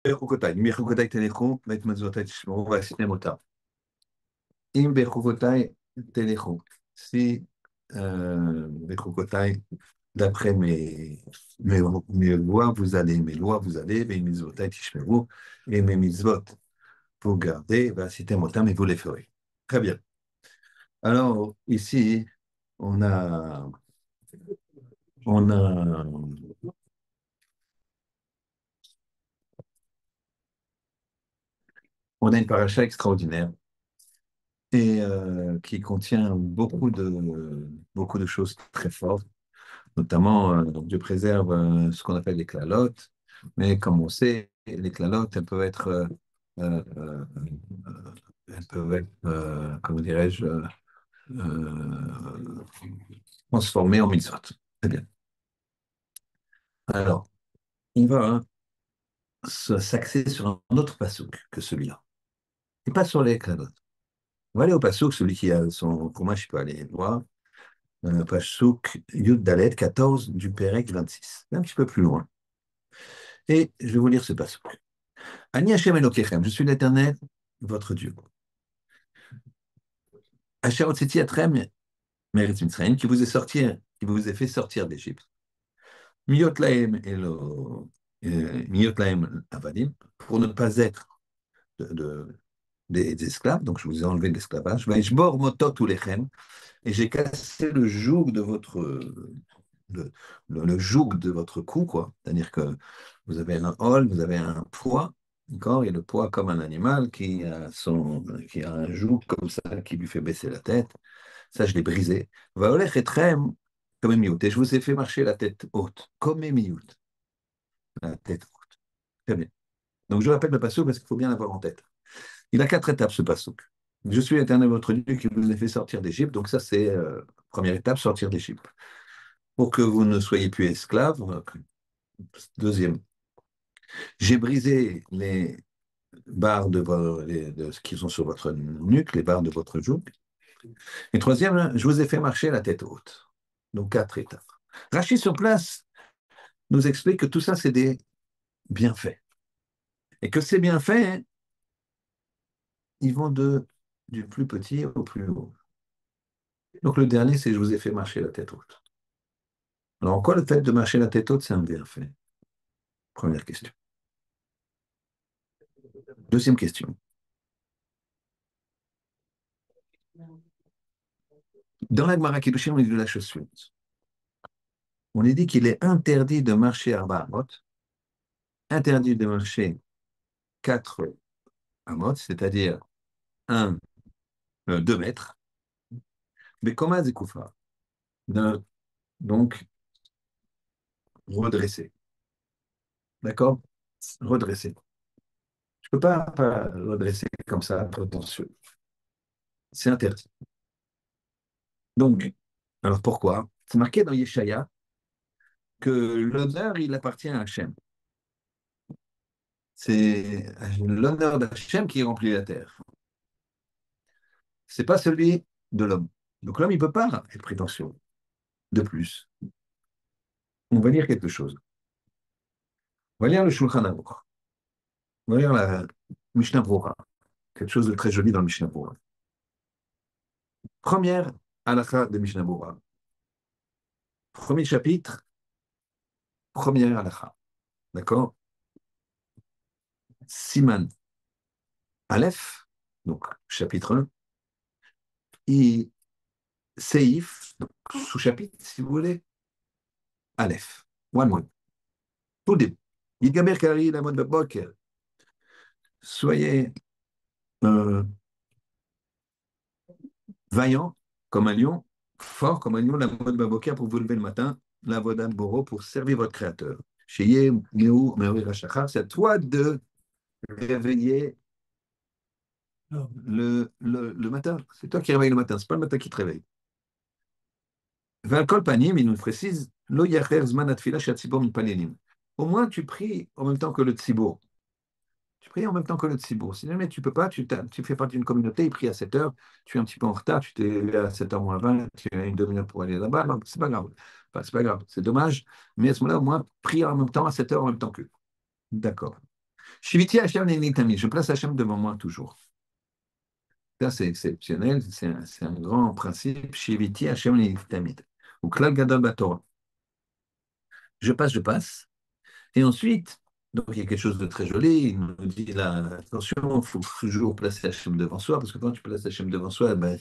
בחוקותיי, מחוקותיי תלכו ואת מצוותיי תשמרו ועשיתם אותם. אם בחוקותיי תלכו, si בחוקותיי, d'après mes lois vous allez, mes lois vous allez, mes mitzvotay tishmeru, et mes mitzvot vous gardez, ועשיתם אותם et vous les ferez. Très bien. Alors, ici, on a, on a, on a une paracha extraordinaire et qui contient beaucoup de choses très fortes, notamment Dieu préserve ce qu'on appelle les clalotes, mais comme on sait, les clalotes, euh, euh, elles peuvent être comment dirais-je, transformées en mitzvot. Très bien. Alors, on va s'axer sur un autre passouk que celui-là, et pas sur les clalotes. On va aller au passouk, celui qui a son, pour moi, je peux aller voir, passouk Yud Dalet 14 du Pérec 26, un petit peu plus loin. Et je vais vous lire ce passouk. Ani Hashem Elokechem, je suis l'Éternel, votre Dieu. Asher Hotzeti Atrem Meretz Mitzrayim, qui vous a fait sortir d'Égypte. Miyot Lahem Miyot Lahem Avadim, pour ne pas être des esclaves, donc je vous ai enlevé de l'esclavage. Vaishbor Motot Ulechem, et j'ai cassé le joug de votre le joug de votre cou, quoi. C'est-à-dire que vous avez un hol, vous avez un poids, d'accord, et le poids comme un animal qui a un joug comme ça, qui lui fait baisser la tête. Ça, je l'ai brisé. Vaolech etrem comme miout. Et je vous ai fait marcher la tête haute, comme miout. La tête haute. Très bien. Donc, je rappelle le passouk parce qu'il faut bien l'avoir en tête. Il a 4 étapes, ce passouk. Je suis l'Éternel votre Dieu qui vous a fait sortir d'Égypte. Donc, ça, c'est première étape, sortir d'Égypte. Pour que vous ne soyez plus esclaves. Deuxième, j'ai brisé les barres de ce qui sont sur votre nuque, les barres de votre joug. Et troisième, je vous ai fait marcher la tête haute. Donc 4 étapes. Rachid sur place nous explique que tout ça, c'est des bienfaits. Et que ces bienfaits, ils vont du plus petit au plus haut. Donc le dernier, c'est je vous ai fait marcher la tête haute. Alors en quoi le fait de marcher la tête haute, c'est un bienfait? Première question. Deuxième question. Dans la Gemara Kiddushin, on dit de la chose suivante. On est dit qu'il est interdit de marcher à Arbaamot, interdit de marcher 4 amot, c'est-à-dire 2 mètres, mais comme un zikoufa, donc redresser. D'accord? Redresser. Je ne peux pas redresser comme ça, prétentieux. C'est interdit. Donc, alors pourquoi? C'est marqué dans Yeshaya que l'honneur, il appartient à Hachem. C'est l'honneur d'Hachem qui remplit la terre. C'est pas celui de l'homme. Donc l'homme, il ne peut pas être prétentieux. De plus, on va lire quelque chose. On va lire le Shulchan Aruch. On va lire la Mishnah Brura. Quelque chose de très joli dans le Mishnah Brura. Première halakha de Mishnah Brura. Premier chapitre, première halakha. D'accord? Siman Aleph, donc chapitre 1, et Seif, donc sous-chapitre, si vous voulez, Aleph, one word. Tout le début. Yidgamer Kari, la mode Boker. Soyez euh, vaillant comme un lion, fort comme un lion, la mode Baboker pour vous lever le matin, la Vodam Boro pour servir votre créateur. Sheye, Meou, Meou, Rachachar, c'est à toi de réveiller le matin. C'est toi qui réveille le matin, c'est pas le matin qui te réveille. Valkol panim, il nous précise, lo yacher zman atfila shatzibor mipalelim. Au moins, tu pries en même temps que le tzibour. Tu pries en même temps que le tzibour. Si jamais tu peux pas, tu fais partie d'une communauté, ils prient à 7 heures, tu es un petit peu en retard, tu t'es levé à 7h moins 20, tu as une demi-heure pour aller là-bas, non, c'est pas grave. Enfin, c'est pas grave, c'est dommage, mais à ce moment-là, au moins, prie en même temps à 7 heures en même temps qu'eux. D'accord. Shiviti Hashem Lenitami, je place Hashem devant moi toujours. Ça, c'est exceptionnel, c'est un grand principe. Shiviti Hashem Lenitami. Ou Klal Gadol Batorah. Je passe, je passe. Et ensuite, donc il y a quelque chose de très joli, il nous dit là, attention, il faut toujours placer Hachem devant soi, parce que quand tu places Hachem devant soi, ben,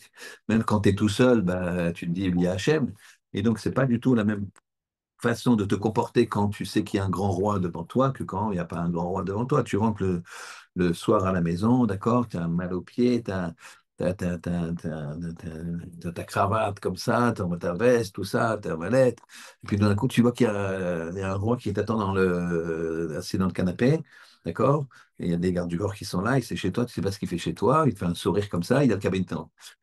même quand tu es tout seul, ben, tu te dis il y a Hachem. Et donc, c'est pas du tout la même façon de te comporter quand tu sais qu'il y a un grand roi devant toi que quand il n'y a pas un grand roi devant toi. Tu rentres le soir à la maison, d'accord, tu as mal aux pieds, tu as, ta cravate comme ça, ta veste, tout ça, ta valette. Et puis d'un coup, tu vois qu'il y a un roi qui t'attend assis dans le canapé, d'accord? Et il y a des gardes du corps qui sont là, et c'est chez toi, tu sais pas ce qu'il fait chez toi, il te fait un sourire comme ça, il a le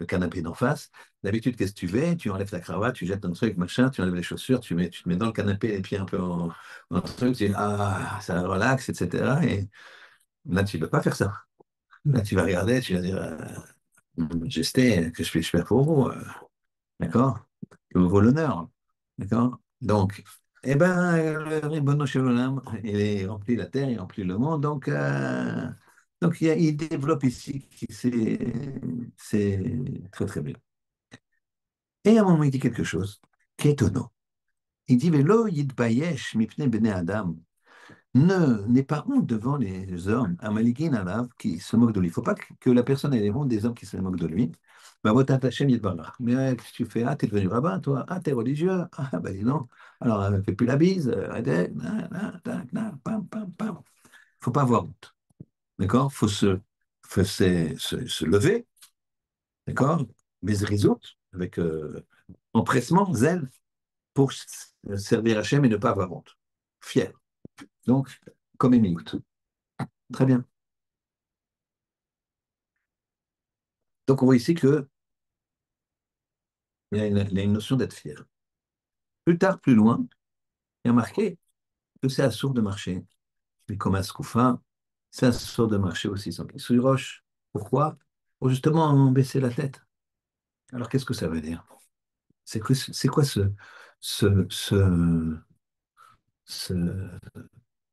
canapé d'en face. D'habitude, qu'est-ce que tu fais? Tu enlèves ta cravate, tu jettes ton truc, machin, tu enlèves les chaussures, tu te mets dans le canapé, les pieds un peu en truc, tu dis, ah, ça relaxe, etc. Et là, tu ne peux pas faire ça. Là, tu vas regarder, tu vas dire, Majesté, que je puis faire pour vous, d'accord? Que vous vaut l'honneur, d'accord? Donc, eh ben, le Ribono Shel Olam, il remplit la terre, il remplit le monde, donc il développe ici, c'est très très bien. Et à un moment, il dit quelque chose qui est étonnant. Il dit, Velo yitbayesh mipne bene Adam. N'aie pas honte devant les hommes, Amaligin alav, qui se moquent de lui. Il ne faut pas que la personne ait honte des hommes qui se moquent de lui. Bah, votat Hashem yitbarach. Mais qu'est-ce que tu fais? Ah, t'es devenu rabbin, toi? Ah, t'es religieux? Ah, bah dis non. Alors, ne fais plus la bise. Arrêtez. Pam, pam, pam. Il ne faut pas avoir honte. D'accord? Il faut se lever. D'accord? Bezrizout, avec empressement, zèle, pour servir Hachem et ne pas avoir honte. Fier. Donc, comme Émile. Très bien. Donc, on voit ici qu'il y a une notion d'être fier. Plus tard, plus loin, il y a marqué que c'est assourd de marcher. Mais comme Ascoufa, c'est assourd de marcher aussi sans pied sous une roche. Pourquoi? Pour justement baisser la tête. Alors, qu'est-ce que ça veut dire? C'est quoi ce, ce, ce,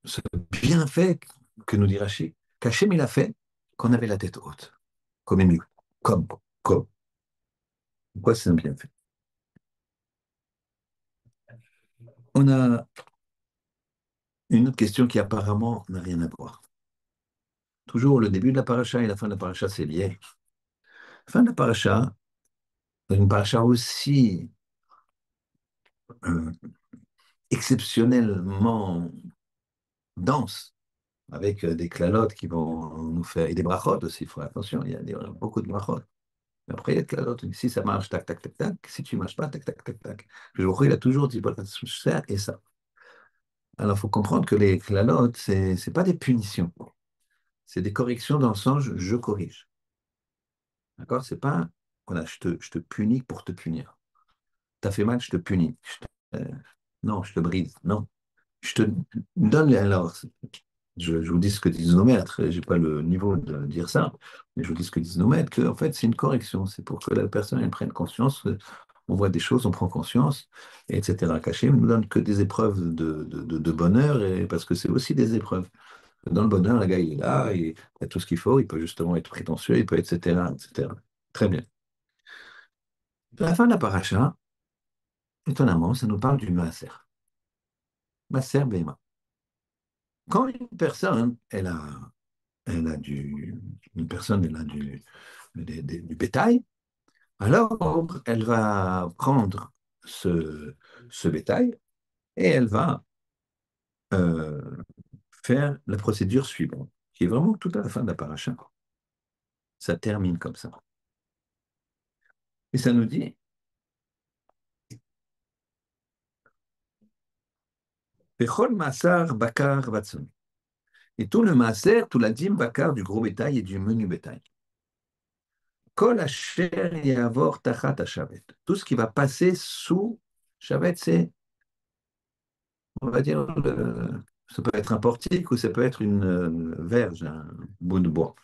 ce bienfait que nous dit Rachid, qu'Hachem il a fait qu'on avait la tête haute, comme Émile, comme, comme. Pourquoi c'est un bienfait? On a une autre question qui apparemment n'a rien à voir. Toujours le début de la paracha et la fin de la paracha, c'est lié. La fin de la paracha, une paracha aussi euh, exceptionnellement dense, avec des clalotes qui vont nous faire, et des brachot aussi, il faut attention, il y a beaucoup de brachot. Mais après, il y a des clalotes, si ça marche, tac, tac, tac, tac, si tu ne marches pas, tac, tac, tac, tac. Je vous il a toujours dit, voilà, ça et ça. Alors, il faut comprendre que les clalotes, c'est pas des punitions, c'est des corrections dans le sens, je corrige. D'accord? C'est pas, voilà, je te punis pour te punir. T'as fait mal, je te punis. Non, je te brise. Non. Je te donne. Alors, je vous dis ce que disent nos maîtres. J'ai pas le niveau de dire ça, mais je vous dis ce que disent nos maîtres, que en fait, c'est une correction. C'est pour que la personne elle prenne conscience. On voit des choses, on prend conscience, etc. Caché ne nous donne que des épreuves de bonheur, et, parce que c'est aussi des épreuves. Dans le bonheur, le gars, il est là, il a tout ce qu'il faut, il peut justement être prétentieux, il peut, etc., etc. Très bien. À la fin de la paracha, étonnamment, ça nous parle du maaser. Maaser Bema. Quand une personne, elle a une personne, elle a du bétail, alors elle va prendre ce bétail et elle va euh, faire la procédure suivante, qui est vraiment tout à la fin de la paracha. Ça termine comme ça. Et ça nous dit, Pechol Masar Bakar Vatson. Et tout le maaser, tout la dîme Bakar du gros bétail et du menu bétail. Kol asher yavor tachat hashavet. Tout ce qui va passer sous shavet, c'est, on va dire, ça peut être un portique ou ça peut être une verge, un bout de bois.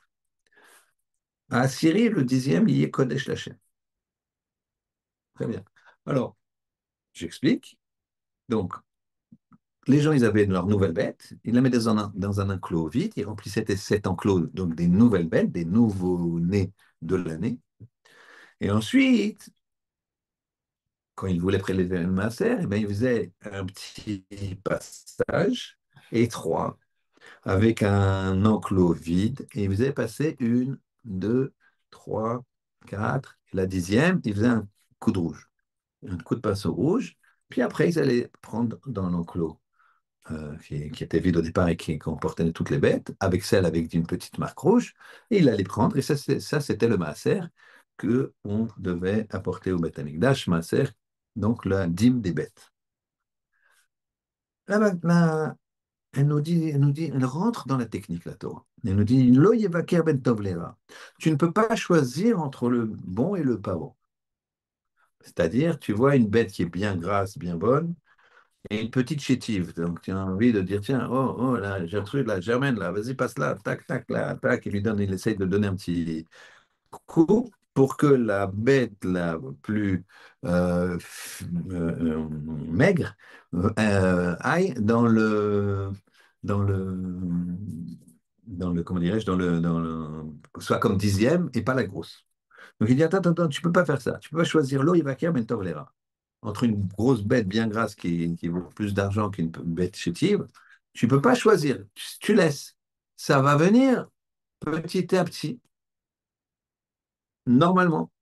À Syrie, le 10e, il y est Kodesh Lachem. Très bien. Alors, j'explique. Donc, les gens, ils avaient leurs nouvelles bêtes, ils la mettaient dans un enclos vide, ils remplissaient cet enclos, donc des nouvelles bêtes, des nouveaux-nés de l'année. Et ensuite, quand ils voulaient prélever le maaser, eh bien, ils faisaient un petit passage étroit avec un enclos vide et ils faisaient passer une, deux, trois, quatre. Et la dixième, ils faisaient un coup de rouge, un coup de pinceau rouge. Puis après, ils allaient prendre dans l'enclos qui était vide au départ et qui comportait toutes les bêtes, avec celle avec une petite marque rouge, et il allait prendre, et ça c'était le maaser que on devait apporter au Beth Amikdash, maaser, donc la dîme des bêtes. Là, elle rentre dans la technique, la Torah. Elle nous dit, Lo yevaker ben tov lera. Tu ne peux pas choisir entre le bon et le pas bon. C'est-à-dire, tu vois une bête qui est bien grasse, bien bonne, et une petite chétive. Donc, tu as envie de dire, tiens, oh, la Gertrude, la Germaine, là, vas-y, passe là, tac, tac, là, tac. Il essaye de donner un petit coup pour que la bête la plus maigre aille dans le, comment dirais-je, soit comme dixième et pas la grosse. Donc il dit, attends, tu peux pas faire ça. Tu peux pas choisir l'eau, il va et tolera. Entre une grosse bête bien grasse qui vaut plus d'argent qu'une bête chétive, tu peux pas choisir. Tu laisses. Ça va venir petit à petit, normalement.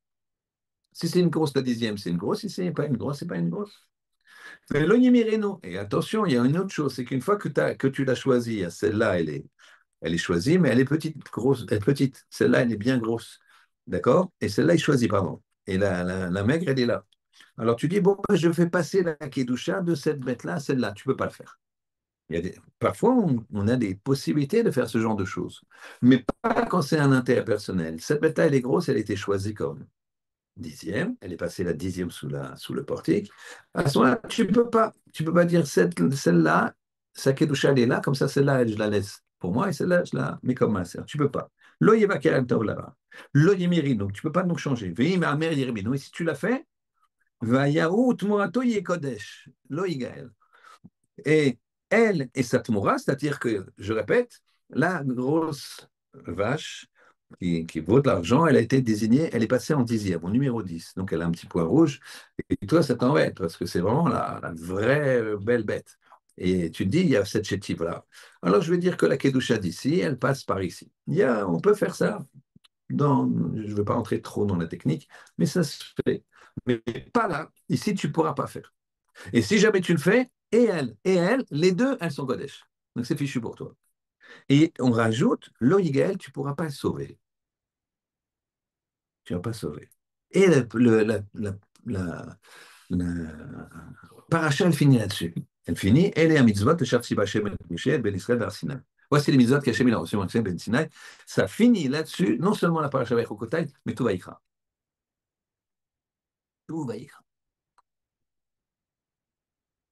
Si c'est une grosse, la dixième, c'est une grosse. Si c'est pas une grosse, c'est pas une grosse. Mais l'ognimireno. Et attention, il y a une autre chose, c'est qu'une fois que tu l'as choisie, celle-là, elle est choisie, mais elle est petite, grosse, elle est petite. Celle-là, elle est bien grosse. D'accord? Et celle-là est choisie, pardon. Et la maigre, elle est là. Alors tu dis, bon, ben, je fais passer la Kedusha de cette bête-là à celle-là. Tu ne peux pas le faire. Parfois, on a des possibilités de faire ce genre de choses. Mais pas quand c'est un intérêt personnel. Cette bête-là, elle est grosse, elle a été choisie comme dixième. Elle est passée la dixième sous le portique. À ce moment-là, tu peux pas dire celle-là, sa Kedusha, elle est là, comme ça, celle-là, je la laisse pour moi, et celle-là, je la mets comme ma sœur. Tu peux pas. Lo yeva kerem tov là. Lo yemiri, donc tu peux pas donc changer. Veim amer yerimino. Et si tu l'as fait, Vayaout moato yekodesh, lo igael. Et elle et sa tmoura, c'est-à-dire que, je répète, la grosse vache qui vaut de l'argent, elle a été désignée, elle est passée en dixième, au numéro 10. Donc elle a un petit point rouge. Et toi, ça t'embête, parce que c'est vraiment la vraie belle bête. Et tu te dis, il y a cette chétive-là. Alors je vais dire que la Kedusha d'ici, elle passe par ici. On peut faire ça. Je ne veux pas entrer trop dans la technique, mais ça se fait. Mais pas là. Ici, tu ne pourras pas faire. Et si jamais tu le fais, et elle, les deux, elles sont Kodesh. Donc c'est fichu pour toi. Et on rajoute, l'Oïgaël, tu ne pourras pas le sauver. Tu ne vas pas sauver. Et la paracha, elle finit là-dessus. Elle finit, elle est à mitzvot, Shavsi B'Hashem et Moshe, Ben Israël, Har Sinai. Voici les mitzvot qu'Hashem a reçues Moshe Ben Sinai. Ça finit là-dessus, non seulement la paracha Vaïchokotai, mais tout Vaïkra. Tout Vaïkra.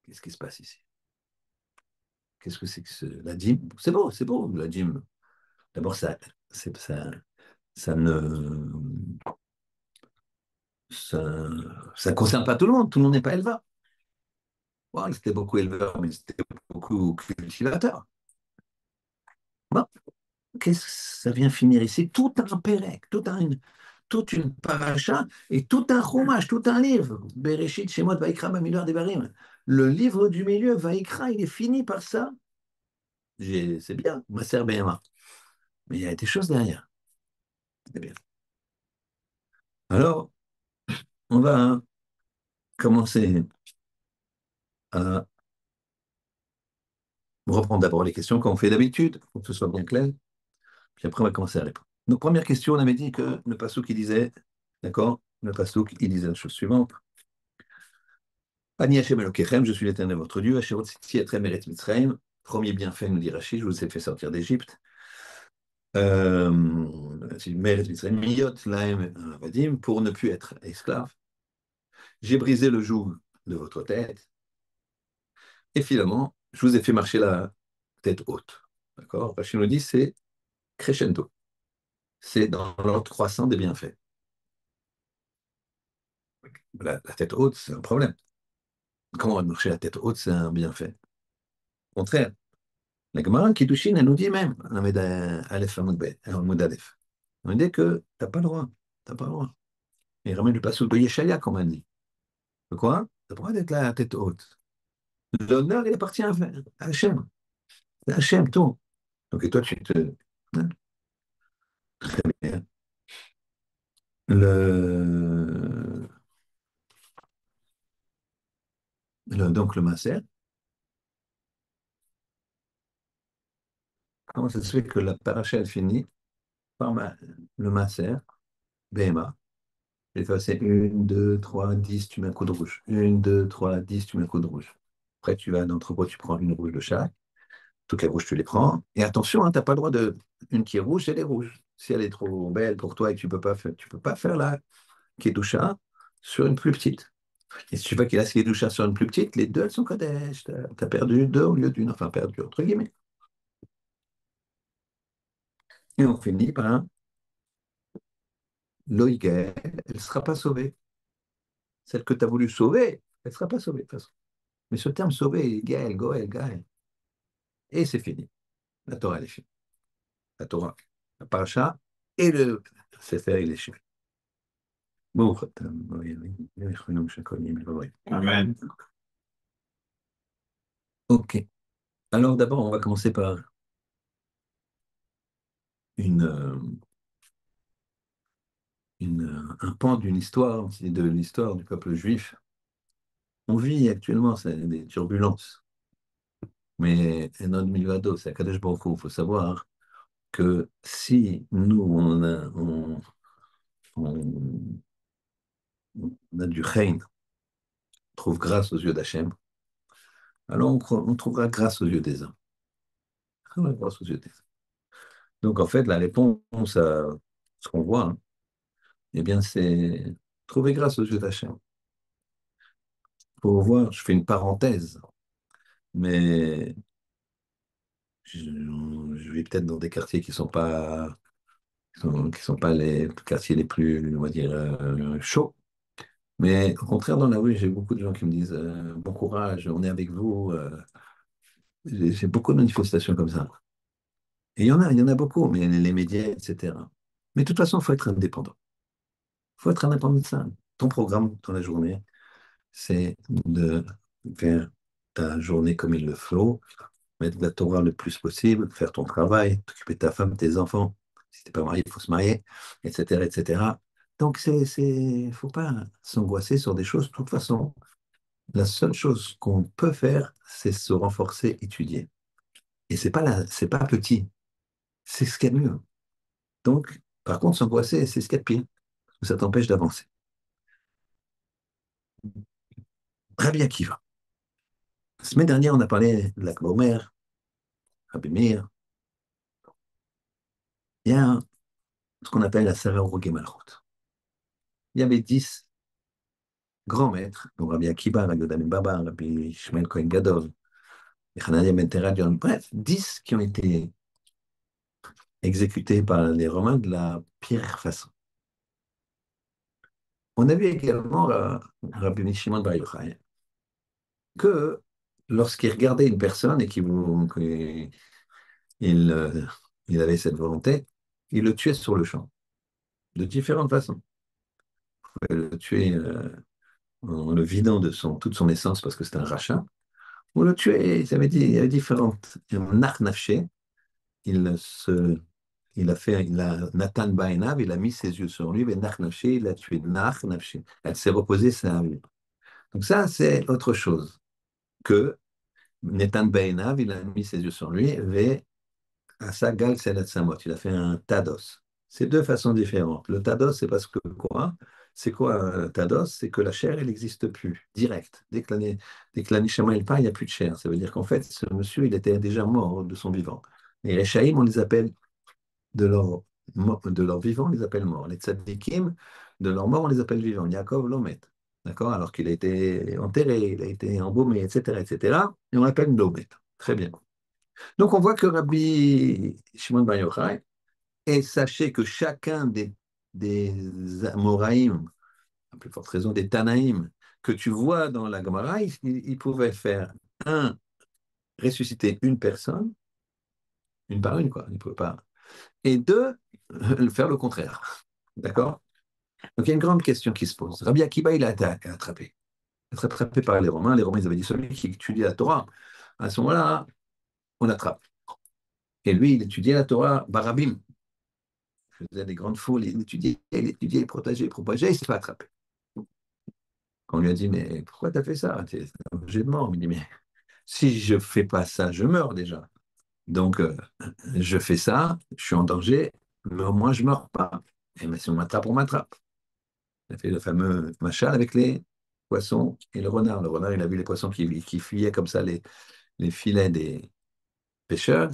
Qu'est-ce qui se passe ici? Qu'est-ce que c'est que la dîme? C'est beau, la dîme. D'abord, ça ne ça, ça concerne pas tout le monde n'est pas éleveur. Bon, ils étaient beaucoup éleveurs, mais c'était beaucoup cultivateurs. Bon, qu'est-ce que ça vient finir ici? Tout un pérec, toute une paracha et tout un chômage, tout un livre. Bereshit, Shemot, Vaikra, Bamidbar, Devarim. Le livre du milieu, Vaikra, il est fini par ça. C'est bien, Masser BMA. Mais il y a des choses derrière. C'est bien. Alors, on va commencer à reprendre d'abord les questions qu'on fait d'habitude, pour que ce soit bien clair. Puis après, on va commencer à répondre. Donc, première question, on avait dit que le passouk, il disait, d'accord? Le passouk, il disait la chose suivante. Ani Hashem Elokechem, je suis l'Éternel votre Dieu. Asherot Sitsi Etrem Eretz Mitzrayim. Premier bienfait, nous dit Rachid, je vous ai fait sortir d'Égypte. Eretz Mitzrayim, Miyot Lahem Vadim, pour ne plus être esclave. J'ai brisé le joug de votre tête. Et finalement, je vous ai fait marcher la tête haute. D'accord? Rachid nous dit, c'est crescendo. C'est dans l'ordre croissant des bienfaits. La tête haute, c'est un problème. Comment marcher la tête haute, c'est un bienfait. Au contraire, la Gemara Kiddushin, elle nous dit même, Lamed Aleph Amud Bet, Amud Aleph, on nous dit que t'as pas le droit, t'as pas le droit. Et il ramène le passage de Yeshaya, comme on dit. Quoi? T'as le droit d'être là à tête haute. L'honneur, il appartient à Hachem. C'est Hachem, tout. Donc, et toi, tu te. Hein, très bien. Le... Donc, le Maser, comment ça se fait que la paracha, elle finit par le Maser, BMA, j'ai fait c'est 1, 2, 3, 10, tu mets un coup de rouge. 1, 2, 3, 10, tu mets un coup de rouge. Après, tu vas à l'entrepôt, tu prends une rouge de chaque. Toutes les rouges, tu les prends. Et attention, hein, tu n'as pas le droit de. Une qui est rouge, elle est rouge. Si elle est trop belle pour toi et que tu peux pas faire la Kedusha sur une plus petite. Et si tu veux qu'il a Kedusha sur une plus petite, les deux, elles sont Kodesh. Tu as perdu deux au lieu d'une. Enfin, perdu, entre guillemets. Et on finit par un Loïgel, elle ne sera pas sauvée. Celle que tu as voulu sauver, elle ne sera pas sauvée de toute façon. Mais ce terme sauver, Gaël, Goël, Gaël. Et c'est fini. La Torah, elle est finie. La Torah, la paracha et le Sefer, il est fini. Bon, oui, oui, oui. Amen. Ok. Alors d'abord, on va commencer par une, un pan d'une histoire, c'est de l'histoire du peuple juif. On vit actuellement c'est des turbulences, mais Enon Milvado, c'est Akadosh Baruch Hu. Il faut savoir que si nous, on a du Rein, on trouve grâce aux yeux d'Hachem, alors on trouvera grâce aux yeux des hommes. Ah ouais, grâce aux yeux des hommes. Donc en fait, la réponse à ce qu'on voit, hein, eh bien, c'est trouver grâce aux yeux d'Hachem. Pour voir, je fais une parenthèse, mais je vais peut-être dans des quartiers qui sont pas les quartiers les plus, on va dire, chauds. Mais au contraire, dans la rue, j'ai beaucoup de gens qui me disent bon courage, on est avec vous. J'ai beaucoup de manifestations comme ça. Et il y en a beaucoup, mais les médias, etc. Mais de toute façon, il faut être indépendant. Il faut être indépendant de ça. Ton programme dans la journée, c'est de faire ta journée comme il le faut, mettre de la Torah le plus possible, faire ton travail, t'occuper de ta femme, tes enfants. Si t'es pas marié, il faut se marier, etc., etc. Donc, faut pas s'angoisser sur des choses. De toute façon, la seule chose qu'on peut faire, c'est se renforcer, étudier. Et c'est pas petit, c'est ce qu'il y a de mieux. Donc, par contre, s'angoisser, c'est ce qu'il y a de pire, parce que ça t'empêche d'avancer. Rabbi Akiva. La semaine dernière, on a parlé de la grand-mère, Rabbi Meir. Il y a ce qu'on appelle la Sarah Rogué Malchut. Il y avait 10 grands maîtres, dont Rabbi Akiva, Rabbi Yodan Baba, Rabbi Shmuel Cohen Gadol, et Hanania Ben Teradion, bref, 10 qui ont été exécutés par les Romains de la pire façon. On a vu également Rabbi Shimon Bar Yochai que lorsqu'il regardait une personne et il, il avait cette volonté, il le tuait sur le champ, de différentes façons. Il pouvait le tuer en le vidant de toute son essence parce que c'était un rachat, ou le tuer, il y avait différentes. Nach Nafché, il se, il a, Nathan Baenav, il a mis ses yeux sur lui, mais Nach Nafché, il a tué Nach Nafché. Elle s'est reposée, ça a vu. Donc ça, c'est autre chose que Nathan Baenav, il a mis ses yeux sur lui, et Asa Gal Selat Samot, il a fait un tados. C'est deux façons différentes. Le tados, c'est parce que quoi? C'est quoi un tados? C'est que la chair, elle n'existe plus, direct. Dès que l'anishama il part, il n'y a plus de chair. Ça veut dire qu'en fait, ce monsieur, il était déjà mort de son vivant. Et les shaïm, on les appelle de de leur vivant, on les appelle morts. Les tzadikim, de leur mort, on les appelle vivants. Yaakov Lomet. D'accord? Alors qu'il a été enterré, il a été embaumé, etc., etc. Et on l'appelle Lomet. Très bien. Donc on voit que Rabbi Shimon Bar Yochai, et sachez que chacun des Amoraïm, à plus forte raison des Tanaïm, que tu vois dans la Gemara, il pouvait faire un ressusciter une personne, une par une, quoi. Il ne pouvait pas. Et deux, faire le contraire. D'accord? Donc il y a une grande question qui se pose. Rabbi Akiba, il a été attrapé. Il a été attrapé par les Romains. Les Romains, ils avaient dit celui qui étudie la Torah, à ce moment-là, on l'attrape. Et lui, il étudiait la Torah, Barabim. Il faisait des grandes foules, il protégeait, il propageait, il s'est fait attraper. Quand on lui a dit, mais pourquoi tu as fait ça? T'es un objet de mort. Il dit, mais si je ne fais pas ça, je meurs déjà. Donc, je fais ça, je suis en danger, mais au moins je ne meurs pas. Et mais si on m'attrape, on m'attrape. Il a fait le fameux machin avec les poissons et le renard. Le renard, il a vu les poissons qui fuyaient comme ça, les filets des pêcheurs.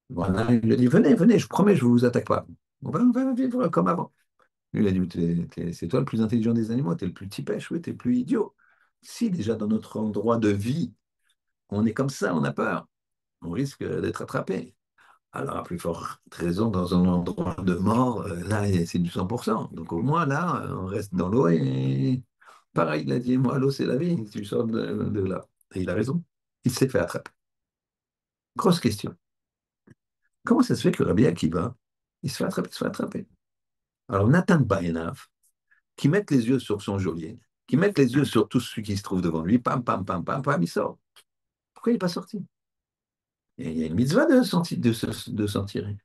Le renard, il lui a dit, venez, venez, je promets, je ne vous attaque pas. On va vivre comme avant. Lui, il a dit, c'est toi le plus intelligent des animaux, tu es le plus petit pêche, oui, tu es le plus idiot. Si déjà dans notre endroit de vie, on est comme ça, on a peur, on risque d'être attrapé. Alors, à plus forte raison, dans un endroit de mort, là, c'est du 100%. Donc, au moins, là, on reste dans l'eau et pareil, il a dit, moi, l'eau, c'est la vie, tu sors de là. Et il a raison. Il s'est fait attraper. Grosse question. Comment ça se fait que Rabbi Akiva, il se fait attraper? Alors, Nathan Bayenav, qui met les yeux sur son geôlier, qui met les yeux sur tout ce qui se trouve devant lui, pam, pam, pam, pam, pam, il sort. Pourquoi il n'est pas sorti? Et il y a une mitzvah de s'en tirer.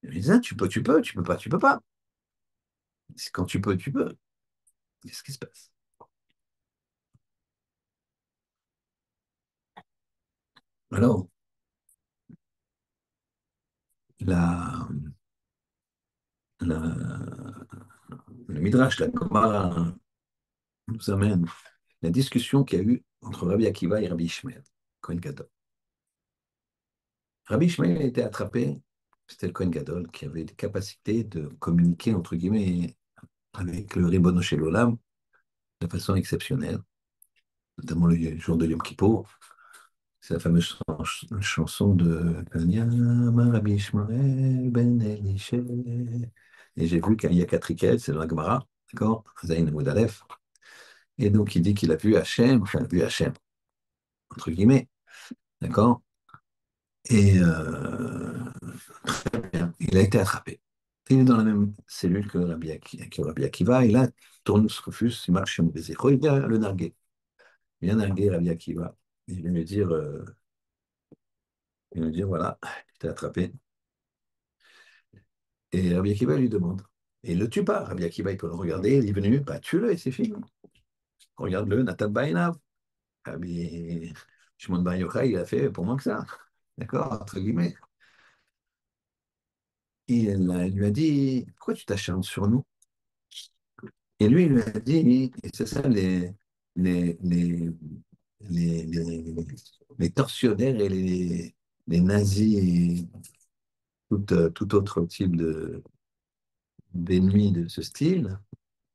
Il dit, ah, tu peux pas, tu peux pas. Quand tu peux, tu peux. Qu'est-ce qui se passe? Alors, la, la- le Midrash, la Gemara, nous amène la discussion qu'il y a eu entre Rabbi Akiva et Rabbi Ishmael, Kohen Gadol. Rabbi Ishmael a été attrapé, c'était le Kohen Gadol qui avait des capacités de communiquer, entre guillemets, avec le Ribono Shel Olam de façon exceptionnelle, notamment le jour de Yom Kippour. C'est la fameuse chanson de Kanyama Rabbi Ishmael Ben Elishe. Et j'ai vu qu'il y a Katrikel, c'est dans la Gemara, d'accord? Zayn Amud Aleph. Et donc il dit qu'il a vu Hachem, enfin vu Hachem, entre guillemets, d'accord? Et il a été attrapé. Il est dans la même cellule que Rabbi Akiva, et là, Tournus Rufus, il marche chez Moubezeko, il vient le narguer. Il vient narguer Rabbi Akiva. Il vient lui dire, voilà, il t'a attrapé. Et Rabbi Akiva lui demande. Et il ne le tue pas. Rabbi Akiva, il peut le regarder, il est venu, bah, tue-le et c'est fini. Regarde-le, Nathan Bainav. Rabbi Shimon Bar Yochai, il a fait pour moins que ça. D'accord, entre guillemets. Il lui a dit, pourquoi tu t'acharnes sur nous? Et lui, il lui a dit, et c'est ça les, les, les tortionnaires et les nazis et tout autre type d'ennemis de ce style,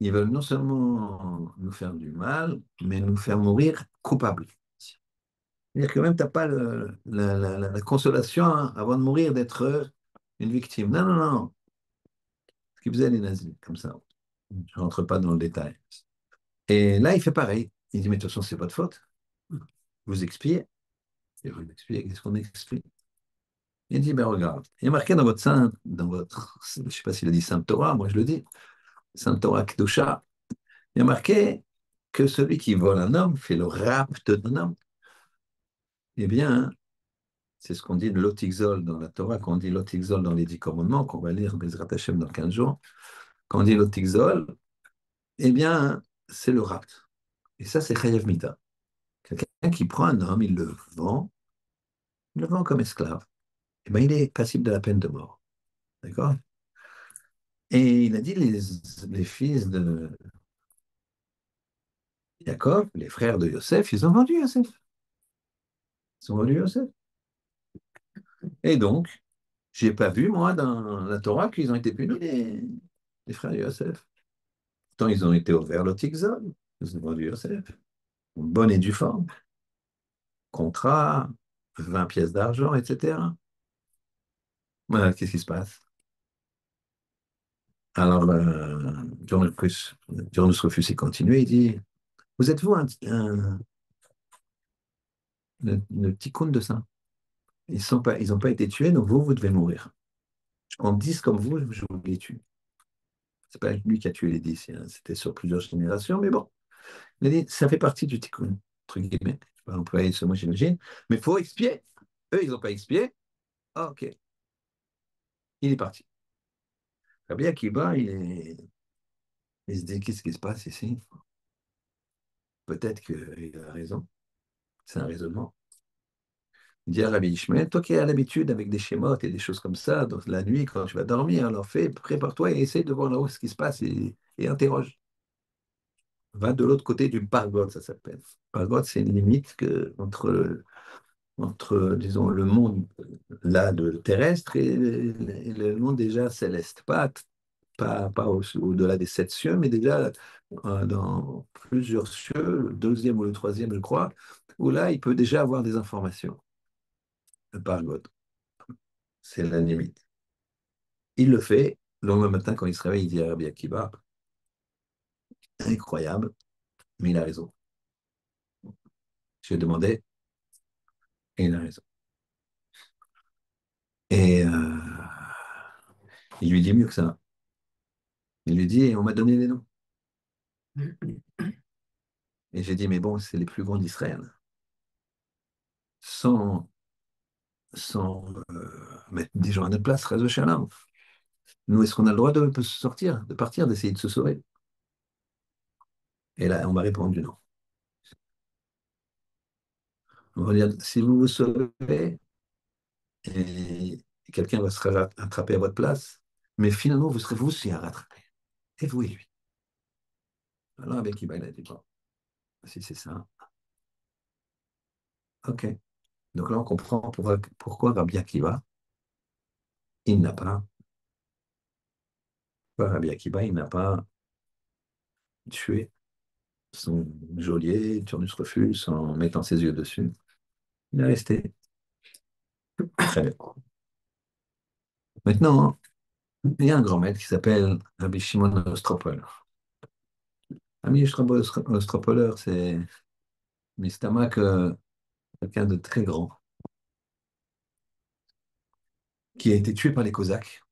ils veulent non seulement nous faire du mal, mais nous faire mourir coupables. C'est-à-dire que même tu n'as pas la consolation, hein, avant de mourir d'être une victime. Non, non, non. Ce qu'ils faisaient les nazis, comme ça. Je ne rentre pas dans le détail. Et là, il fait pareil. Il dit, mais de toute façon, c'est votre faute. Vous expiez. Et vous expiez. Qu'est-ce qu'on explie? Il dit, ben regarde, il y a marqué dans votre saint, je ne sais pas s'il a dit Saint Torah, moi je le dis, Saint Torah Kedusha, il y a marqué que celui qui vole un homme fait le rapt d'un homme. Eh bien, c'est ce qu'on dit de l'otixol dans la Torah, qu'on dit l'otixol dans les 10 commandements, qu'on va lire Bezrat Hashem dans 15 jours. Quand on dit l'otixol, eh bien, c'est le rapt. Et ça, c'est Chayav Mita. Quelqu'un qui prend un homme, il le vend comme esclave. Eh bien, il est passible de la peine de mort. D'accord? Et il a dit les fils de Jacob, les frères de Yosef, ils ont vendu Yosef. Ils ont vendu Yosef. Et donc, j'ai pas vu, moi, dans la Torah, qu'ils ont été punis, les frères de Yosef. Pourtant, ils ont été ouverts l'Otixon. Ils ont vendu Yosef. Bonne et due forme. Contrat, 20 pièces d'argent, etc. Voilà, qu'est-ce qui se passe? Alors, John Rufus, il continue, il dit, vous êtes-vous un, un, le tikkun de ça. Ils ont pas été tués, donc vous devez mourir. Je prends 10 comme vous, je vous les tue. C'est pas lui qui a tué les 10, hein, c'était sur plusieurs générations, mais bon. Il a dit, ça fait partie du tikkun, entre guillemets. Je vais pas employer ce mot, j'imagine. Mais il faut expier. Eux, ils n'ont pas expié. Ah, ok, il est parti. Rabbi Akiba, il se dit, qu'est-ce qui se passe ici? Peut-être qu'il a raison. C'est un raisonnement. Il dit à Rabbi Ishmael, toi qui as l'habitude avec des schémas et des choses comme ça, donc la nuit, quand tu vas dormir, alors prépare-toi et essaye de voir là-haut ce qui se passe et interroge. Va de l'autre côté du Pargod, ça s'appelle. Pargod, c'est une limite entre, disons, le monde là de terrestre et le monde déjà céleste. Pas au-delà des sept cieux, mais déjà dans plusieurs cieux, le deuxième ou le troisième, je crois, où là, il peut déjà avoir des informations. Le Pargod, c'est la limite. Il le fait. Le lendemain matin, quand il se réveille, il dit à Rabbi Akiba, incroyable, mais il a raison. J'ai demandé et il a raison. Et il lui dit mieux que ça. Il lui dit, on m'a donné les noms. Et j'ai dit, mais bon, c'est les plus grands d'Israël. Sans, sans mettre des gens à notre place, réseau Shalom. Nous, est-ce qu'on a le droit de sortir, de partir, d'essayer de se sauver? Et là, on m'a répondu non. On va dire, si vous vous sauvez, et quelqu'un va se rattraper à votre place, mais finalement, vous serez vous aussi à rattraper. Et vous et lui. Alors, avec Iba, il a dit, bon, si c'est ça, ok. Donc là, on comprend pourquoi Rabbi Akiva, il n'a pas, pourquoi Rabbi Akiva, il n'a pas tué son geôlier, Turnus Rufus, en mettant ses yeux dessus. Il est resté. Très bien. Maintenant, il y a un grand maître qui s'appelle Rabbi Shimon Ostropol. Rabbi Shimon Ostropoleur, c'est Mistamak, quelqu'un de très grand, qui a été tué par les Cosaques.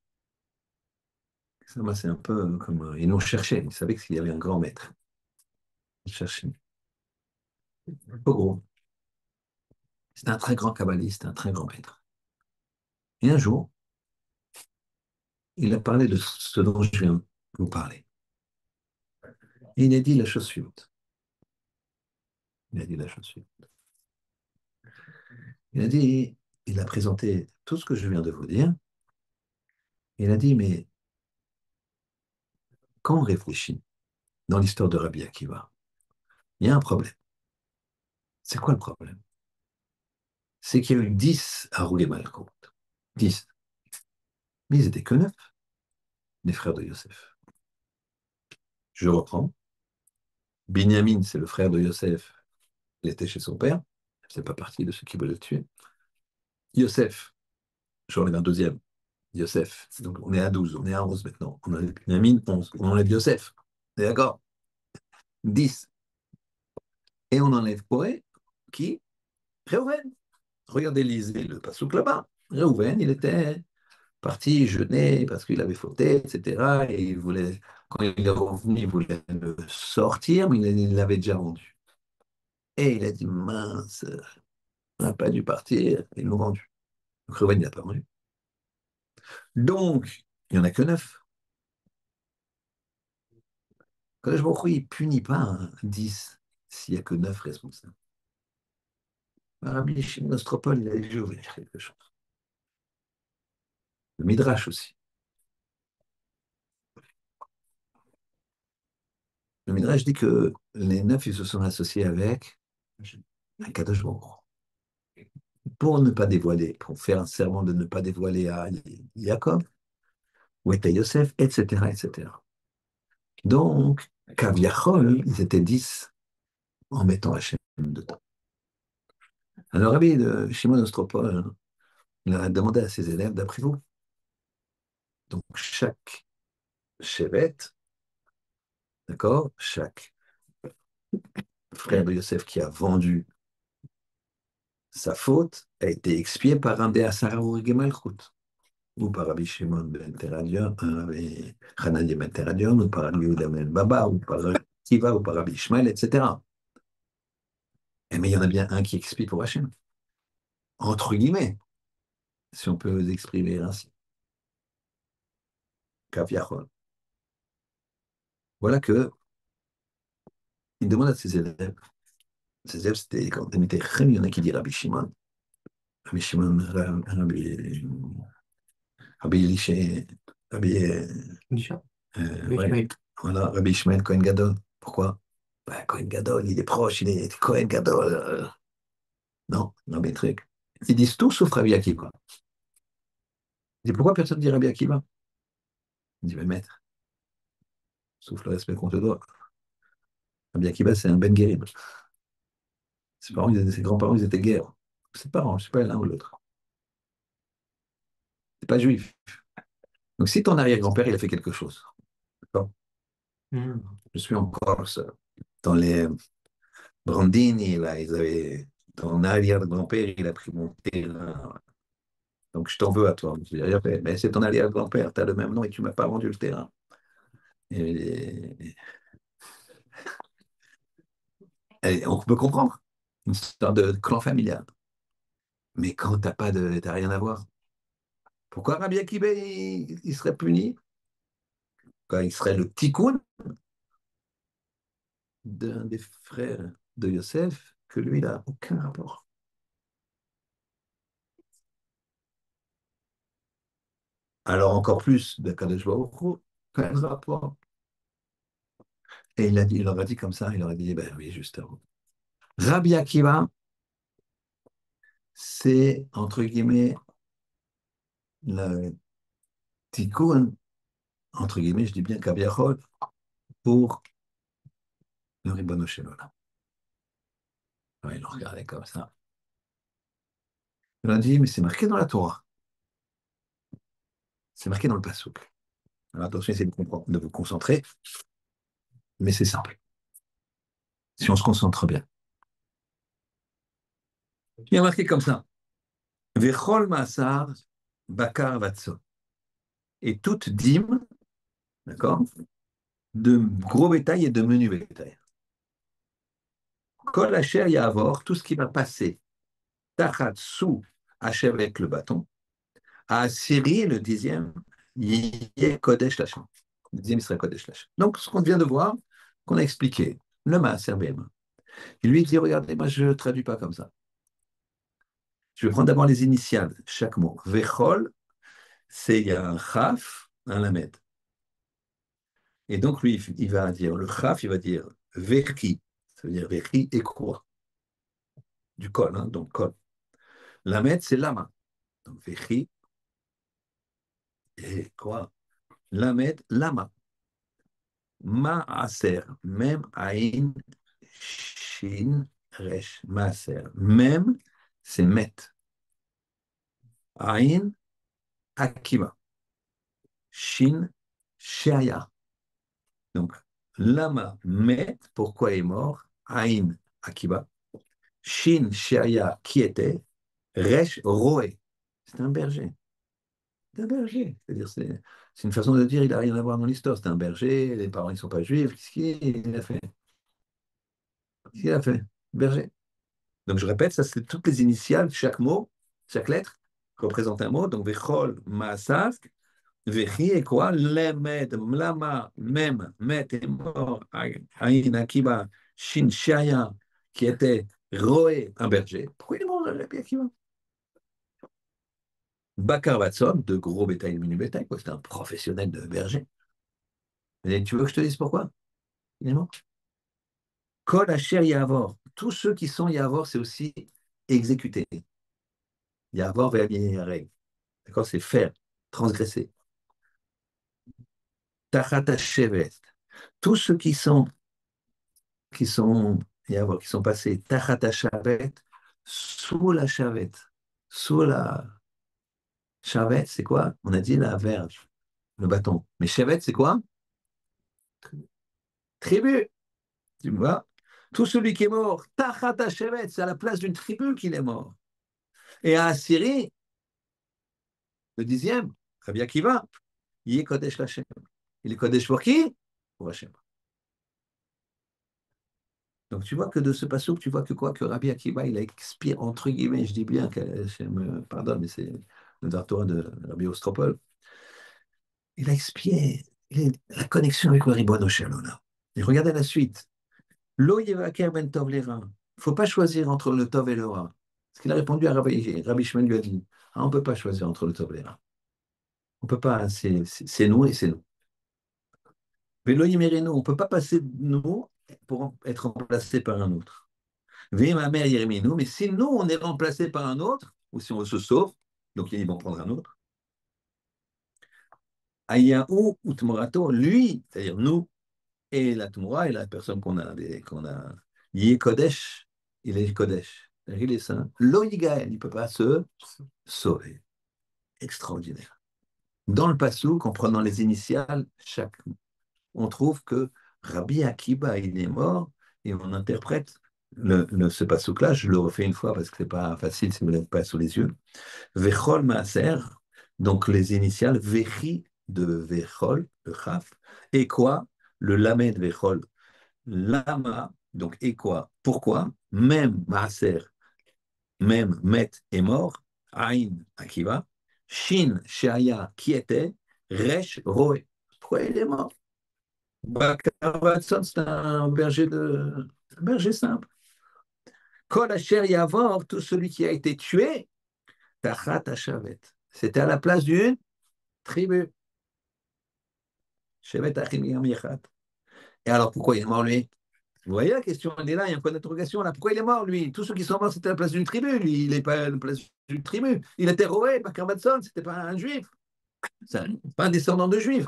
Ça, moi, c'est un peu comme ils l'ont cherché. Ils savaient qu'il y avait un grand maître. Ils cherchaient. Pas gros. C'est un très grand kabbaliste, un très grand maître. Et un jour, il a parlé de ce dont je viens de vous parler. Et il a dit la chose suivante. Il a dit la chose suivante. Il a dit, il a présenté tout ce que je viens de vous dire. Il a dit, mais quand on réfléchit dans l'histoire de Rabbi Akiva, il y a un problème. C'est quoi le problème? C'est qu'il y a eu 10 à rouler Malkout. 10. Mais ils étaient que 9, les frères de Yosef. Je reprends. Binyamin, c'est le frère de Yosef. Il était chez son père. C'est pas partie de ceux qui voulaient le tuer. Yosef, j'enlève un deuxième. Yosef. Donc on est à 12, on est à 11 maintenant. On enlève Binyamin, 11. On enlève Yosef. On est d'accord? 10. Et on enlève Corée, qui? Réhouven. Regardez lisez le passouk là-bas. Réhouven, il était parti jeûner parce qu'il avait fauté, etc. Et il voulait, quand il est revenu, il voulait le sortir, mais il l'avait déjà rendu. Et il a dit, mince, on n'a pas dû partir, ils l'ont rendu. Donc Réhouven, il n'a pas rendu. Donc, il n'y en a que 9. Quand je vois il ne punit pas un 10 s'il n'y a que 9 responsables. Rabbi Shimon Nostropol, il a dû ouvrir quelque chose. Le Midrash aussi. Le Midrash dit que les 9 ils se sont associés avec un Kadosh Baruch Hu. Pour ne pas dévoiler, pour faire un serment de ne pas dévoiler à Jacob ou à Yosef, etc., etc. Donc, Kaviachol, ils étaient 10 en mettant Hachem dedans. Alors, Rabbi de Shimon Ostropol, il a demandé à ses élèves, d'après vous, donc chaque chevet, d'accord, chaque frère de Yosef qui a vendu sa faute a été expiée par un des Asara Malchut, ou par Rabbi Shimon ben Teradion, Rabbi Hanani ben Teradion, ou par Rabbi Yehuda ben Baba, ou par Rabbi Kiva, ou par Rabbi Ishmael, etc. Mais il y en a bien un qui expie pour Hachem, entre guillemets, si on peut exprimer ainsi. Kaviachol. Voilà que il demande à ses élèves c'était quand il était Chem, il y en a qui dit Rabbi Shimon, Rabbi Shimon, Rabbi Elisha, Rabbi, ouais, voilà, Rabbi Ishmael Cohen Gadol. Pourquoi? Bah, Cohen Gadol, il est proche, il est Cohen Gadol. Non, non, mais truc. Ils disent tout sauf Rabbi Akiva. Il dit pourquoi personne ne dit Rabbi Akiva? Il dit, mais maître, sauf le respect qu'on te doit. Rabbi Akiva, c'est un Ben Guérib. Ses grands-parents, ils étaient guerres. Ses parents, je ne sais pas l'un ou l'autre. C'est pas juif. Donc si ton arrière-grand-père, il a fait quelque chose, d'accord. Je suis encore ça. Dans les Brandini, là, ils avaient. Ton arrière-grand-père, il a pris mon terrain. Donc je t'en veux à toi. Je dis, mais c'est ton arrière-grand-père, tu as le même nom et tu ne m'as pas rendu le terrain. Et, et on peut comprendre. Une sorte de clan familial. Mais quand t'as rien à voir, pourquoi Rabbi Akiva, il serait puni? Quand il serait le tikkun d'un des frères de Yosef, que lui, il n'a aucun rapport. Alors encore plus de Kadosh Baruch Hu, quel rapport? Et il aurait dit comme ça, il aurait dit, ben oui, justement. Rabbi Akiva, c'est, entre guillemets, le tikkun, entre guillemets, je dis bien kaviachol, pour le Ribono Shel Olam. Alors, il le regardait comme ça. Il a dit, mais c'est marqué dans la Torah. C'est marqué dans le Passouk. Alors attention, essayez de vous concentrer, mais c'est simple. Si on se concentre bien. Il y a marqué comme ça. Vechol Maasar Bakar Vatso. Et toute dîme, d'accord, de gros bétail et de menu bétail. Kol Asher Yavor, tout ce qui va passer, Tachat sous Asher avec le bâton, à Syrie, le dixième, Yé Kodesh Lachem. Le dixième serait Kodesh Lachem. Donc, ce qu'on vient de voir, qu'on a expliqué, le Maaser Bem. Il lui dit, regardez, moi je ne traduis pas comme ça. Je vais prendre d'abord les initiales, chaque mot. Vechol, c'est il y a un chaf, un lamed. Et donc lui, il va dire, le chaf, il va dire vechi, ça veut dire vechi et quoi? Du col, hein, donc col. Lamed, c'est lama. Donc vechi et quoi? Lamed, lama. Maaser, même aïn, shin, resh, maaser. Même, c'est met. Aïn, akiva. Shin, sheaya. Donc, lama, met, pourquoi il est mort? Aïn, akiva. Shin, sheaya, qui était? Resh, roé. C'est un berger. C'est un berger. C'est-à-dire, c'est une façon de dire, il n'a rien à voir dans l'histoire. C'est un berger, les parents ne sont pas juifs. Qu'est-ce qu'il a fait? Qu'est-ce qu'il a fait? Berger. Donc, je répète, ça, c'est toutes les initiales, chaque mot, chaque lettre représente un mot. Donc, Vechol, Maasask, Vechi et quoi? Lemed, Mlama, Mem, Met est mort, Aïn, Akiba, Shin, Shaya, qui était Roé, un berger. Pourquoi il est mort, Rabbi Akiva? Bakar Vatson, de gros bétail et mini bétail, quoi. C'est un professionnel de berger. Et tu veux que je te dise pourquoi? Il est mort. Kol Asher Yavor. Tous ceux qui sont Yavor, c'est aussi exécuter. Yavor vers règle. D'accord? C'est faire, transgresser. Tachat Shevet. Tous ceux Yavor, qui sont passés Tachat Shavet, sous la Shavet. Sous la Shavet, c'est quoi? On a dit la verge, le bâton. Mais Shavet, c'est quoi? Tribu. Tu vois? Tout celui qui est mort, Tachat Shevet, c'est à la place d'une tribu qu'il est mort. Et à Assyrie, le dixième, Rabbi Akiva, il est Kodesh Lachem. Il est Kodesh pour qui? Pour Hachem. Donc tu vois que de ce passage, tu vois que quoi? Que Rabbi Akiva, il a expiré, entre guillemets, je dis bien, qu'Hachem me pardonne, mais c'est le Torah de Rabbi Ostropol, il a expié la connexion avec le Ribono Shalom. Et regardez la suite. Lo yevaker ben tov lera. Il ne faut pas choisir entre le tov et le ra. Ce qu'il a répondu à Rabbi Shmuel lui a dit, ah, on ne peut pas choisir entre le tov et le ra. On ne peut pas, c'est nous et c'est nous. Velo yimereno, on ne peut pas passer de nous pour être remplacé par un autre. Ve ma mère yireminu, mais si nous, on est remplacé par un autre, ou si on se sauve, donc ils vont prendre un autre, Ayahu utmorato, lui, c'est-à-dire nous, et la Tmoura, et la personne qu'on a, il est Kodesh, il est Kodesh, il est saint. Lo Yigael, il ne peut pas se sauver. Extraordinaire. Dans le Passouk, en prenant les initiales, on trouve que Rabbi Akiba, il est mort, et on interprète ce Passouk-là, je le refais une fois parce que ce n'est pas facile si vous ne l'avez pas sous les yeux. Vechol Maaser, donc les initiales, Vechi de Vechol, le Chaf, et quoi? Le Lamed Vechol, Lama, donc et quoi? Pourquoi? Même Maaser, même Met est mort, Ain Akiva, Shin Sheaya qui était, Resh Roé. Pourquoi il est mort? Bakar Watson, c'est un berger simple. Kol Asher Yavor, tout celui qui a été tué, Tachat Hashavet. C'était à la place d'une tribu. Shevet Achim Yam Yechat. Et alors pourquoi il est mort lui? Vous voyez la question, elle est là, il y a un point d'interrogation là. Pourquoi il est mort, lui? Tous ceux qui sont morts, c'était à la place d'une tribu. Lui, il n'est pas à la place d'une tribu. Il était Roé, Bakar Batson, c'était pas un juif. C'est pas un descendant de juif.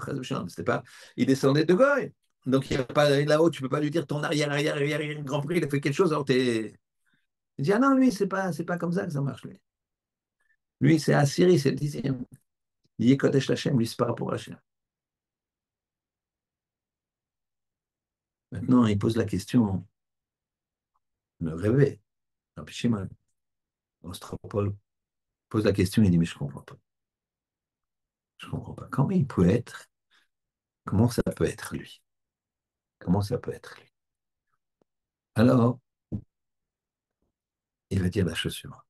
C'était pas... Il descendait de Goy. Donc, il n'y a pas là-haut, tu ne peux pas lui dire ton arrière, grand prix, il a fait quelque chose. Alors il dit, ah non, lui, c'est pas comme ça que ça marche, lui. Lui, c'est Assyrie, c'est le dixième. Il est Kodesh Lachem, lui, c'est par rapport à Hachem. Maintenant, il pose la question, le rêver. Rabbi Shimon, Ostropol, pose la question, il dit, mais je ne comprends pas. Je ne comprends pas. Comment il peut être? Comment ça peut être lui? Comment ça peut être lui? Alors, il va dire la chose suivante.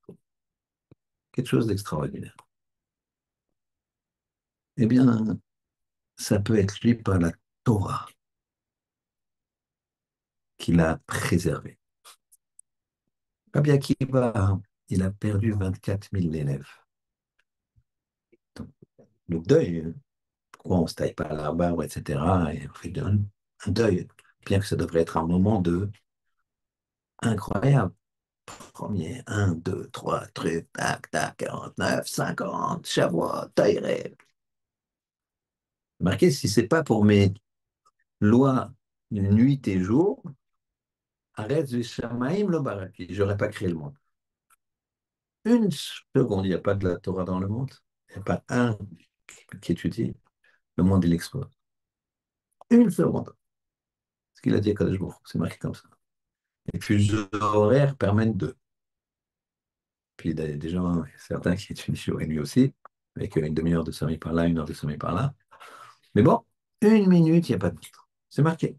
Quelque chose d'extraordinaire. Eh bien, ça peut être lui par la Torah qu'il a préservé. Rabbi Akiva, il a perdu 24 000 élèves. Donc, le deuil, pourquoi on ne se taille pas la barbe, etc. Et on fait un deuil, bien que ça devrait être un moment de incroyable. Premier, 1, 2, 3, truc, tac, tac, 49, 50, Shavuot, Taïré. Marquez, si c'est pas pour mes lois de nuit et jour, arrête du Shamaïm le baraki, j'aurais pas créé le monde. Une seconde, il n'y a pas de la Torah dans le monde. Il n'y a pas un qui étudie. Le monde, il explose. Une seconde. Ce qu'il a dit à Kadosh Baruch Hu, c'est marqué comme ça. Et puis, les horaires permettent de. Puis, il y a des gens, certains qui étudient chez lui aussi, avec une demi-heure de sommeil par là, une heure de sommeil par là. Mais bon, une minute, il n'y a pas de titre. C'est marqué.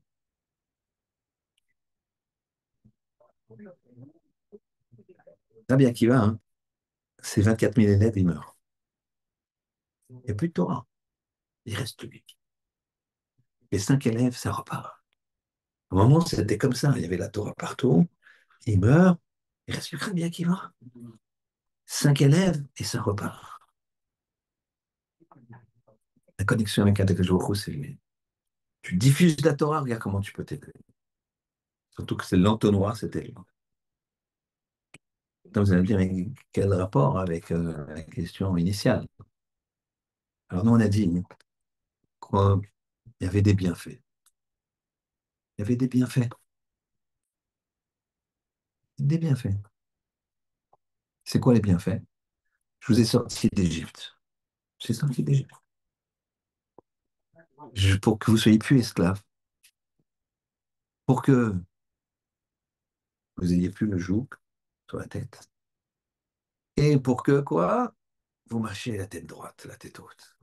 Rabbi Akiva, hein, c'est 24 000 élèves, il meurt. Il n'y a plus de Torah. Il reste lui. Les 5 élèves, ça repart. Au moment, c'était comme ça. Il y avait la Torah partout. Il meurt. Il reste plus que Rabbi Akiva. 5 élèves et ça repart. La connexion avec Akadosh Baruch Hu, c'est tu diffuses la Torah, regarde comment tu peux t'aider. Surtout que c'est l'entonnoir, c'était. Donc vous allez me dire, mais quel rapport avec la question initiale? Alors nous, on a dit qu'il y avait des bienfaits. Il y avait des bienfaits. Des bienfaits. C'est quoi les bienfaits? Je vous ai sorti d'Égypte. Je vous ai sorti d'Égypte. Pour que vous soyez plus esclaves. Pour que vous ayez plus le joug sur la tête. Et pour que quoi? Vous marchiez la tête droite, la tête haute.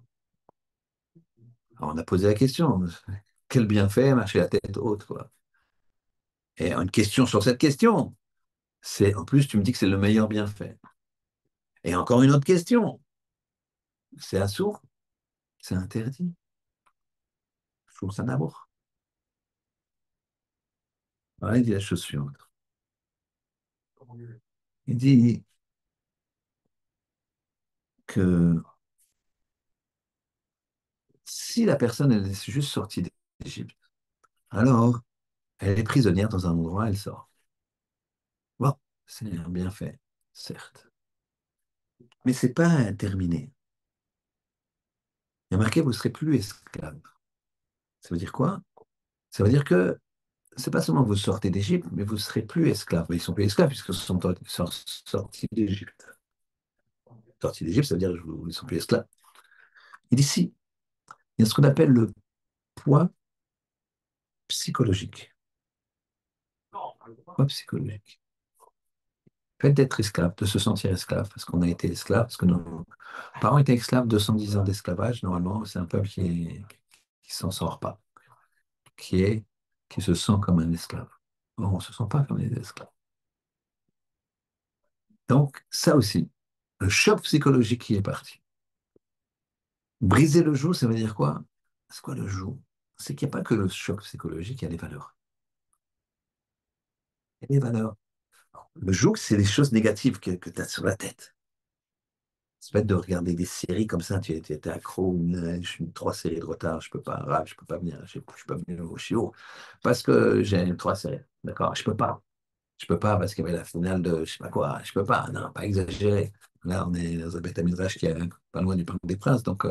Alors, on a posé la question, quel bienfait marcher la tête haute, quoi? Et une question sur cette question. C'est, en plus, tu me dis que c'est le meilleur bienfait. Et encore une autre question. C'est assourd? C'est interdit? Je trouve ça d'abord. Alors, il dit la chose suivante. Il dit que si la personne elle est juste sortie d'Égypte, alors elle est prisonnière dans un endroit, elle sort. Bon, c'est un bienfait, certes. Mais c'est pas terminé. Il y a marqué, vous ne serez plus esclave. Ça veut dire quoi? Ça veut dire que c'est pas seulement que vous sortez d'Égypte, mais vous ne serez plus esclaves. Mais ils sont plus esclaves puisqu'ils sont sortis d'Égypte. Sortis d'Égypte, ça veut dire qu'ils ne sont plus esclaves. Il dit si, il y a ce qu'on appelle le poids psychologique. Poids psychologique. Le fait d'être esclave, de se sentir esclave, parce qu'on a été esclave, parce que nos parents étaient esclaves, 210 ans d'esclavage, normalement, c'est un peuple qui s'en sort pas, qui est, qui se sent comme un esclave. Or, on ne se sent pas comme des esclaves. Donc, ça aussi, le choc psychologique qui est parti. Briser le joug, ça veut dire quoi? C'est quoi le joug? C'est qu'il n'y a pas que le choc psychologique, il y a les valeurs. Il y a les valeurs. Le joug, c'est les choses négatives que tu as sur la tête. C'est pas de regarder des séries comme ça, tu étais accro, je suis 3 séries de retard, je peux pas, je peux pas venir, je peux pas venir au chiot parce que j'ai 3 séries, d'accord? Je peux pas. Je peux pas parce qu'il y avait la finale de je sais pas quoi, je peux pas, non, pas exagérer. Là, on est dans un Beth Midrash qui est pas loin du Parc des Princes, donc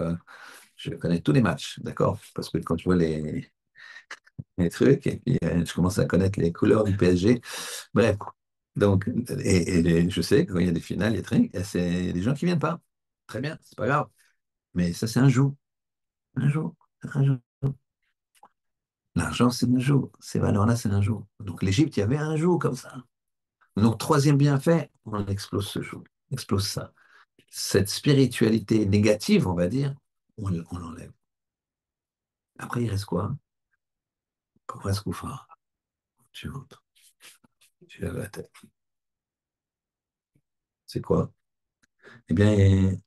je connais tous les matchs, d'accord? Parce que quand je vois les trucs, et puis je commence à connaître les couleurs du PSG, bref. Donc, je sais que quand il y a des finales, il y a c'est des gens qui viennent pas. Très bien, c'est pas grave. Mais ça, c'est un joug. Un joug. Un joug. L'argent, c'est un joug. Ces valeurs-là, c'est un joug. Donc, l'Égypte, il y avait un joug comme ça. Donc, troisième bienfait, on explose ce joug. On explose ça. Cette spiritualité négative, on va dire, on l'enlève. Après, il reste quoi? Comment est-ce qu'on fait? Tu montes. Tu lèves la tête. C'est quoi? Eh bien,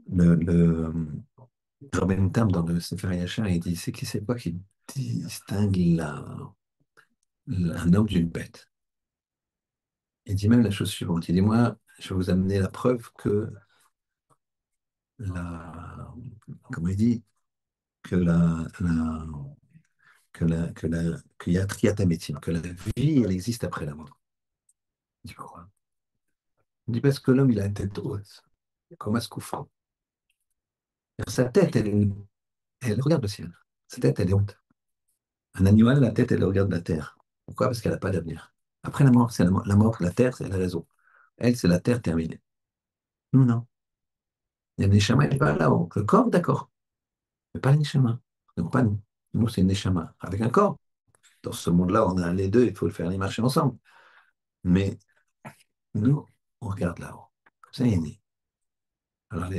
le Rabbeinu Tam, dans le Sefer Yachar, il dit, c'est quoi qui distingue un homme d'une bête? Il dit même la chose suivante. Il dit, moi, je vais vous amener la preuve que la, comment il dit, que qu'il y a triatamétine, que la vie, elle existe après la mort. Il dit, pourquoi? Il dit, parce que l'homme, il a une tête haute, comme un scoufrant. Sa tête, elle regarde le ciel. Sa tête, elle est haute. Un animal, la tête, elle regarde la terre. Pourquoi? Parce qu'elle n'a pas d'avenir. Après la mort, c'est la mort, la terre, c'est la raison. Elle, c'est la terre terminée. Nous, non. Il y a le neshama, elle va là-haut. Le corps, d'accord. Mais pas le neshama. Donc pas nous. Nous, c'est le neshama. Avec un corps. Dans ce monde-là, on a les deux, il faut le faire les marcher ensemble. Mais nous, on regarde là-haut. Comme ça, il est né. Alors,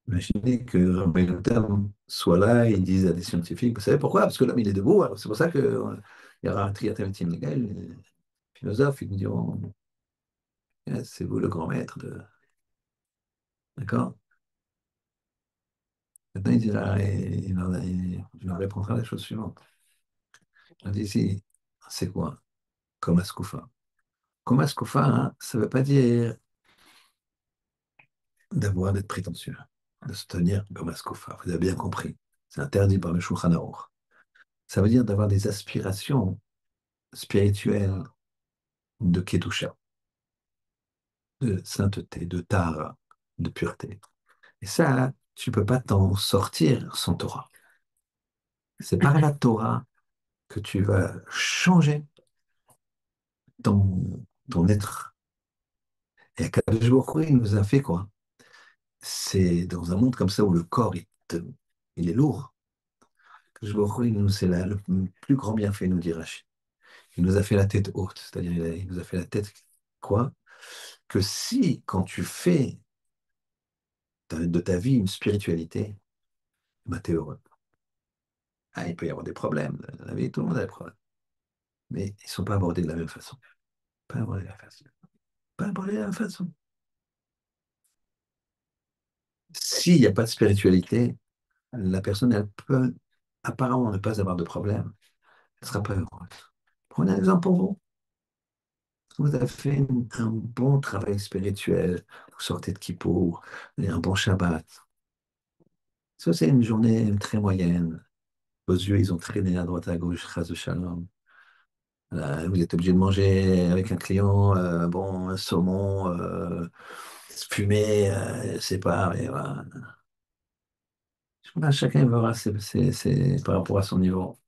imaginez que Rabbi Tam soit là, ils disent à des scientifiques, vous savez pourquoi? Parce que l'homme, il est debout, alors c'est pour ça qu'il y aura un triathlon légal. Les philosophes, ils nous diront, eh, c'est vous le grand maître de. D'accord? Maintenant, il dit là, et il leur répondra la chose suivante. Il dit ici, c'est quoi? Comme Askoufa. Comme Askoufa, hein, ça ne veut pas dire d'être prétentieux, de se tenir comme Askoufa. Vous avez bien compris. C'est interdit par le Shulchan Aruch. Ça veut dire d'avoir des aspirations spirituelles de Kedusha, de sainteté, de Tahara, de pureté. Et ça, tu ne peux pas t'en sortir sans Torah. C'est par la Torah que tu vas changer ton être. Et Akadosh Baruch Hu, il nous a fait quoi? C'est dans un monde comme ça où le corps il est lourd. Akadosh Baruch Hu, c'est le plus grand bienfait, nous dit Rachid. Il nous a fait la tête haute, c'est-à-dire il nous a fait la tête quoi? Que si, quand tu fais de ta vie une spiritualité, ben, tu es heureux. Ah, il peut y avoir des problèmes. Dans la vie, tout le monde a des problèmes. Mais ils ne sont pas abordés de la même façon. Pas abordés de la même façon. Pas abordés de la même façon. S'il n'y a pas de spiritualité, la personne, elle peut apparemment ne pas avoir de problème. Elle ne sera pas heureuse. Prenez un exemple pour vous. Vous avez fait un bon travail spirituel, vous sortez de Kippour, et un bon Shabbat. Ça, c'est une journée très moyenne. Vos yeux, ils ont traîné à droite à gauche, chas de shalom. Vous êtes obligé de manger avec un client, bon, un saumon fumé, je sais pas, mais voilà. Voilà, chacun verra par rapport à son niveau.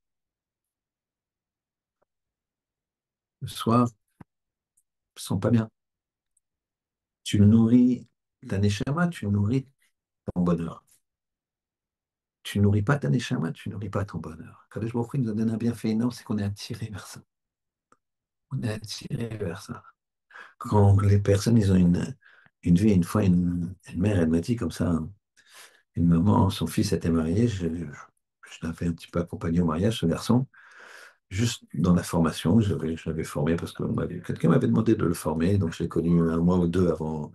Le soir, ils sont pas bien. Tu nourris ta neshama, tu nourris ton bonheur. Tu nourris pas ta neshama, tu nourris pas ton bonheur. Kadosh Baruch Hu nous a donné un bienfait énorme, c'est qu'on est attiré vers ça. On est attiré vers ça. Quand les personnes, ils ont une vie, une fois, une mère, elle m'a dit comme ça, hein, une maman, son fils était marié, je l'avais un petit peu accompagné au mariage, ce garçon, juste dans la formation, je l'avais formé parce que quelqu'un m'avait demandé de le former, donc je l'ai connu un mois ou deux avant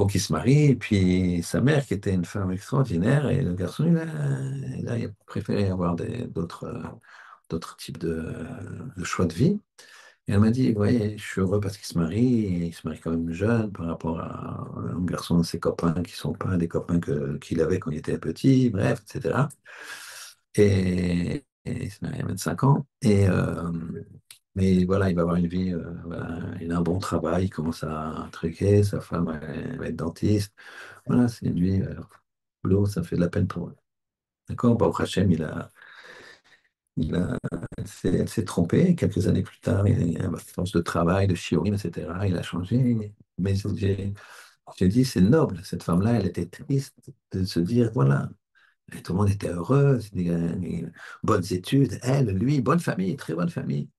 qu'il se marie, et puis sa mère, qui était une femme extraordinaire, et le garçon, il a préféré avoir d'autres types de choix de vie. Et elle m'a dit, ouais, je suis heureux parce qu'il se marie, et il se marie quand même jeune par rapport à un garçon de ses copains qui ne sont pas des copains qu'il avait quand il était petit, bref, etc. Et il se marie à 25 ans. Mais voilà, il va avoir une vie, voilà, il a un bon travail, il commence à truquer, sa femme elle va être dentiste. Voilà, c'est une vie, boulot, ça fait de la peine pour eux. D'accord? Baruch Hashem, il a, elle s'est trompée. Quelques années plus tard, à force de travail, de shiurim, etc., il a changé. Mais j'ai dit, c'est noble. Cette femme-là, elle était triste de se dire, voilà, et tout le monde était heureux, des bonnes études. Elle, lui, bonne famille, très bonne famille.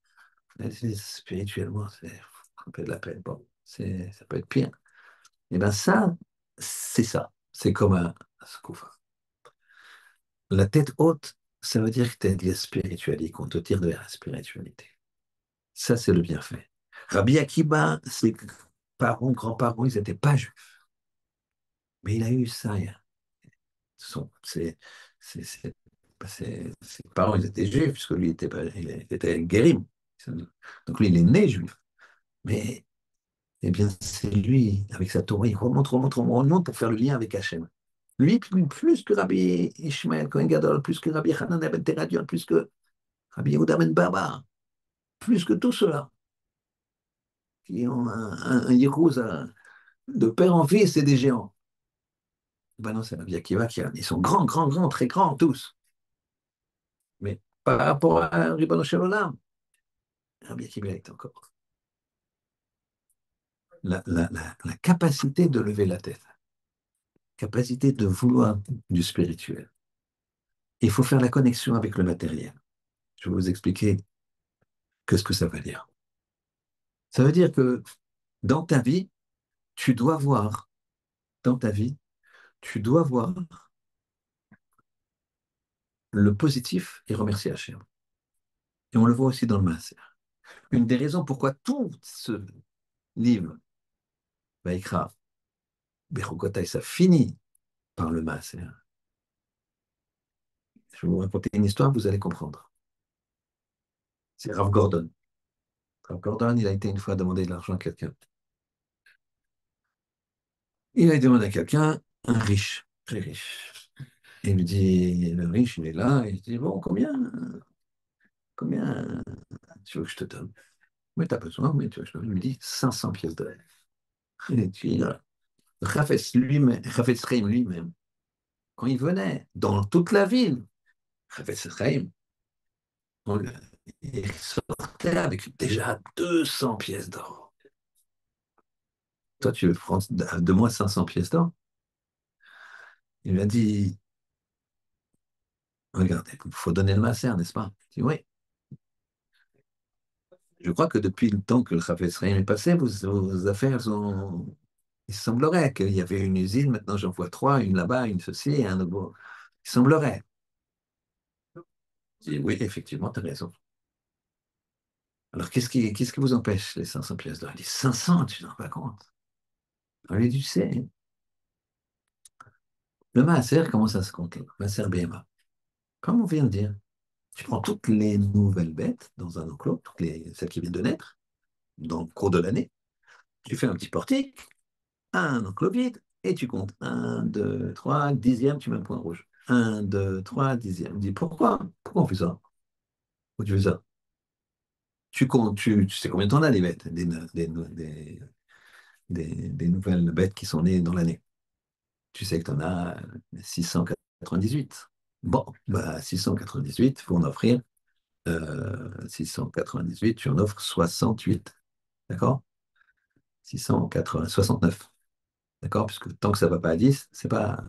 Elle dit, spirituellement, c'est un peu de la peine. Bon, ça peut être pire. Et bien ça, c'est ça. C'est comme un skoufa. La tête haute, ça veut dire que tu es de la spiritualité, qu'on te tire de la spiritualité. Ça, c'est le bienfait. Rabbi Akiba, ses parents, grands-parents, ils n'étaient pas juifs. Mais il a eu ça. Son- ses, ses- ses- ses parents, ils étaient juifs, puisque lui il était guérim. Donc lui, il est né juif. Mais eh bien, c'est lui, avec sa Torah, il remonte pour faire le lien avec Hachem. Lui, plus que Rabbi Ishmael Cohen Gadol, plus que Rabbi Hanan ben Teradion, plus que Rabbi Yehuda ben Baba, plus que tous ceux-là qui ont un Yérouz de père en fils, c'est des géants. Ben non, c'est Rabbi Akiva ils sont grands, grands, grands, très grands, tous. Mais par rapport à Ribono Shel Olam, Rabbi Akiva est encore. La capacité de lever la tête, capacité de vouloir du spirituel. Il faut faire la connexion avec le matériel. Je vais vous expliquer ce que ça veut dire. Ça veut dire que dans ta vie, tu dois voir, dans ta vie, tu dois voir le positif et remercier Hachem. Et on le voit aussi dans le Maaser. Une des raisons pourquoi tout ce livre, Vaikra, Bechukotai, ça finit par le Maaser. Je vais vous raconter une histoire, vous allez comprendre. C'est Rav Gordon. Rav Gordon, il a été une fois demander de l'argent à quelqu'un. Il a demandé à quelqu'un, un riche, très riche. Et il lui dit, le riche, il est là, et il dit, bon, combien tu veux que je te donne? Mais tu as besoin, mais tu veux que je te donne? Il lui dit 500 pièces d'or. Et puis, Chafetz lui-même, Chafetz Chaim lui-même, quand il venait dans toute la ville, Chafetz Chaim, il sortait avec déjà 200 pièces d'or. Toi, tu veux prendre de moi 500 pièces d'or? Il lui a dit, regardez, il faut donner le masser, n'est-ce pas? Il dit, oui. Je crois que depuis le temps que le Chafetz Chaim est passé, vos affaires ont... Il semblerait qu'il y avait une usine, maintenant j'en vois trois, une là-bas, une ceci, un nouveau. Il semblerait. Je dis, oui, effectivement, tu as raison. Alors, qu'est-ce qui vous empêche les 500 pièces d'or? Il dit 500, tu t'en rends pas compte. On lui dit, tu sais, le maaser, comment ça se compte? Le maaser BMA. Comme on vient de dire, tu prends toutes les nouvelles bêtes dans un enclos, celles qui viennent de naître, dans le cours de l'année, tu fais un petit portique, un enclos vide, et tu comptes un, 2, 3, dixième, tu mets un point rouge. Un, 2, 3, dixième. Dis pourquoi? Pourquoi on fait ça? Pourquoi tu fais ça? Tu comptes, tu sais combien t'en as des bêtes, des nouvelles bêtes qui sont nées dans l'année. Tu sais que tu en as 698. Bon, bah 698, il faut en offrir 698, tu en offres 68. D'accord? 680, 69. D'accord? Puisque tant que ça ne va pas à 10, c'est pas.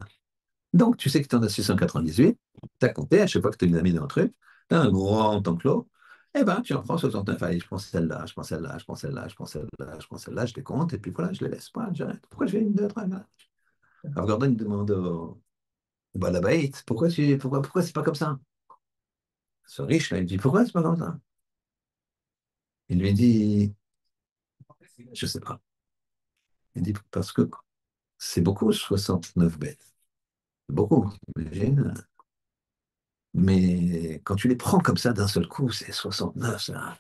Donc, tu sais que tu en as 698, tu as compté, à chaque fois que tu as mis dans un truc, tu as un grand enclos, eh ben, tu en prends 69. Allez, je prends celle-là, je prends celle-là, je prends celle-là, je prends celle-là, je prends celle-là, je les compte, et puis voilà, je les laisse pas, j'arrête. Pourquoi je fais une, deux, trois, là? Alors, Gordon demande au Balabait, pourquoi c'est pas comme ça? Ce riche, là, il dit, pourquoi c'est pas comme ça? Il lui dit, je sais pas. Il dit, parce que c'est beaucoup, 69 bêtes. Beaucoup, t'imagines? Mais quand tu les prends comme ça d'un seul coup, c'est 69, ça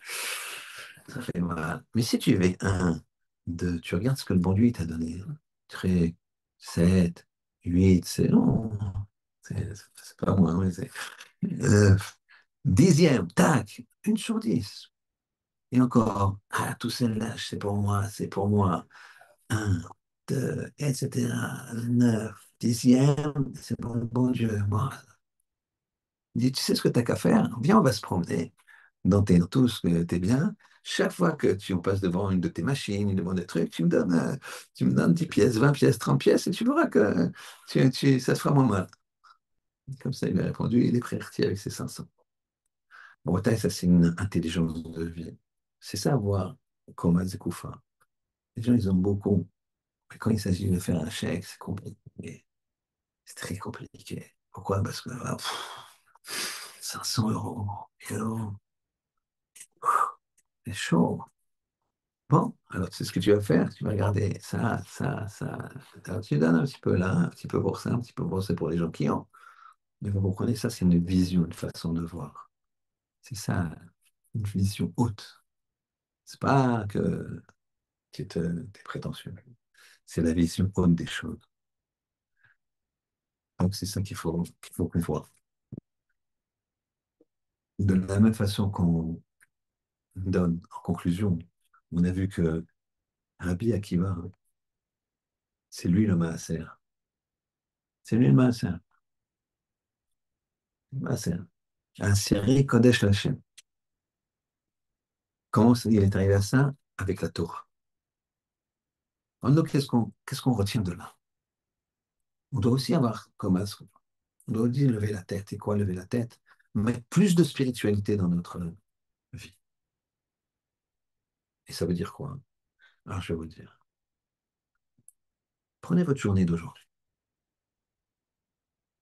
fait mal. Mais si tu avais un, deux, tu regardes ce que le bon Dieu t'a donné. Très, 7, 8, c'est non, c'est pas moi. Ouais, euh, dixième, tac, une sur 10. Et encore, ah, tout celle-là, c'est pour moi, c'est pour moi. Un, deux, etc. 9, dixième, c'est pour le bon Dieu. Moi, il dit, tu sais ce que tu as qu'à faire? Viens, on va se promener dans tout ce que t'es bien. Chaque fois que on passe devant une de tes machines, devant des trucs, tu me donnes 10 pièces, 20 pièces, 30 pièces, et tu verras que ça te fera moins mal. Comme ça, il a répondu, il est prêt à retirer avec ses 500. Bon, ça, c'est une intelligence de vie. C'est ça, voir comment Zekoufa. Les gens, ils ont beaucoup. Mais quand il s'agit de faire un chèque, c'est compliqué. C'est très compliqué. Pourquoi? Parce que 500 euros, c'est chaud. Bon, alors tu sais ce que tu vas faire, tu vas regarder ça, ça, ça. Alors, tu donnes un petit peu là, un petit peu pour ça, un petit peu pour ça pour les gens qui ont. Mais vous comprenez, ça, c'est une vision, une façon de voir. C'est ça, une vision haute. C'est pas que t'es prétentieux. C'est la vision haute des choses. Donc, c'est ça qu'il faut qu'on voit. De la même façon qu'on donne en conclusion, on a vu que Rabbi Akiva, c'est lui le Maaser. C'est lui le Maaser. Le Maaser. Un série Kodesh Lachem. Comment il est arrivé à ça? Avec la Torah. Donc, qu'est-ce qu'on retient de là? On doit aussi avoir comme as, on doit aussi lever la tête. Et quoi lever la tête? Mettre plus de spiritualité dans notre vie. Et ça veut dire quoi? Alors, je vais vous dire. Prenez votre journée d'aujourd'hui.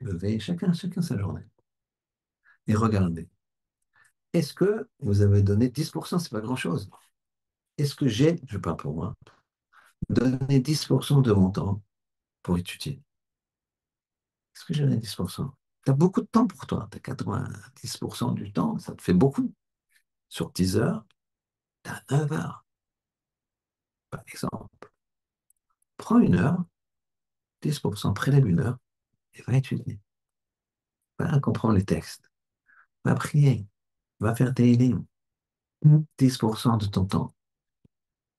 Levez chacun sa journée. Et regardez. Est-ce que vous avez donné 10%? C'est pas grand-chose. Est-ce que je parle pour moi, donné 10% de mon temps pour étudier? Est-ce que j'ai donné 10%? Tu as beaucoup de temps pour toi. Tu as 90% du temps. Ça te fait beaucoup. Sur 10 heures, tu as 9 heures, par exemple. Prends une heure, 10%, prélève une heure et va étudier. Va comprendre les textes. Va prier. Va faire tes livres. 10% de ton temps.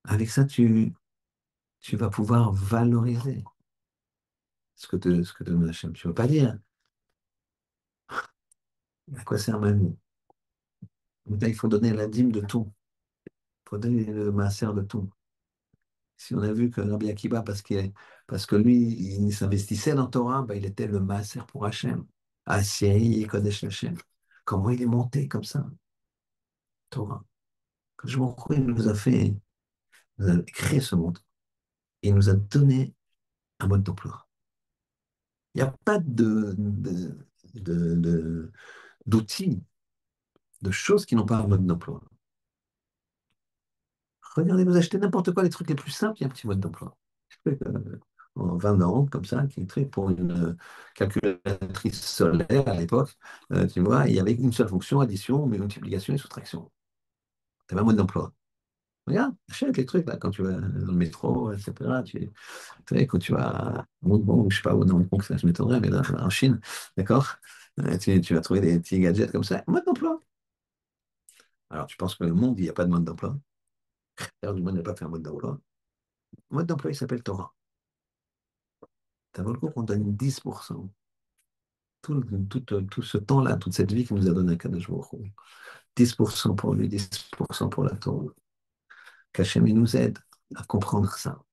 Avec ça, tu vas pouvoir valoriser ce que te donne Hachem. Tu ne vas pas dire à quoi sert ma vie. Là, il faut donner la dîme de tout. Il faut donner le maaser de tout. Si on a vu que Rabbi Akiba, parce que lui, il s'investissait dans Torah, ben, il était le maaser pour Hachem. Assyrie, Kodesh Hachem. Comment il est monté comme ça, Torah? Je il nous a fait, nous a créé ce monde et il nous a donné un mode d'emploi. Il n'y a pas d'outils, de choses qui n'ont pas un mode d'emploi. Regardez, vous achetez n'importe quoi, les trucs les plus simples, il y a un petit mode d'emploi. En 20 ans, comme ça, qui est très pour une calculatrice solaire à l'époque, tu vois, il y avait une seule fonction, addition, multiplication et soustraction. Tu avais un mode d'emploi. Regarde, achète les trucs là, quand tu vas dans le métro, etc. Tu sais, quand tu vas à Hong Kong, je sais pas où dans Hong Kong, ça je m'étonnerais, mais là, en Chine, d'accord? Tu vas trouver des petits gadgets comme ça, mode d'emploi. Alors, tu penses que le monde, il n'y a pas de mode d'emploi? D'ailleurs, du monde n'a pas fait un mode d'emploi. Le mode d'emploi, il s'appelle Torah. Ça vaut le coup qu'on donne 10%. Tout ce temps-là, toute cette vie qui nous a donné un Kadosh Baruch Hu. 10% pour lui, 10% pour la Torah. Qu'Hachem, il nous aide à comprendre ça.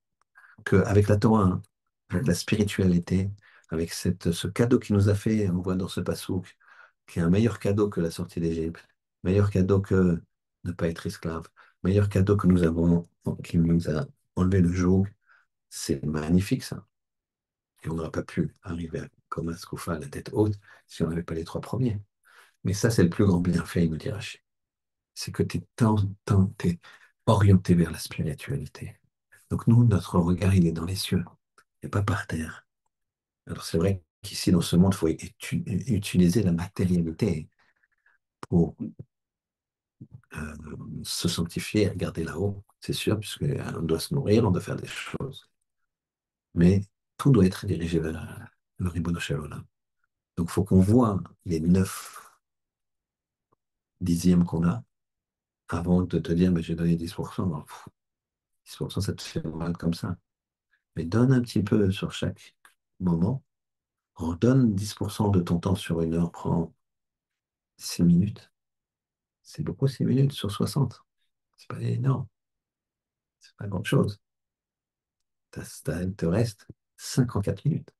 Qu'avec la Torah, hein, avec la spiritualité, avec ce cadeau qu'il nous a fait, on voit dans ce passouk, qui est un meilleur cadeau que la sortie d'Égypte, meilleur cadeau que ne pas être esclave, meilleur cadeau que nous avons, qui nous a enlevé le joug, c'est magnifique ça. Et on n'aurait pas pu arriver comme un Skoufa à la tête haute si on n'avait pas les trois premiers. Mais ça, c'est le plus grand bienfait, il nous dit Rachid. C'est que tu es orienté vers la spiritualité. Donc nous, notre regard, il est dans les cieux, et pas par terre. Alors c'est vrai qu'ici, dans ce monde, il faut utiliser la matérialité pour euh, se sanctifier et regarder là-haut, c'est sûr, puisqu'on doit se nourrir, on doit faire des choses. Mais tout doit être dirigé vers le Ribono Shel Olam. Donc il faut qu'on voit les 9 dixièmes qu'on a avant de te dire, mais j'ai donné 10%. Alors, 10%, ça te fait mal comme ça. Mais donne un petit peu sur chaque moment. Redonne 10% de ton temps sur une heure, prends 6 minutes. C'est beaucoup 6 minutes sur 60. C'est pas énorme. C'est pas grand-chose. Il te reste 54 minutes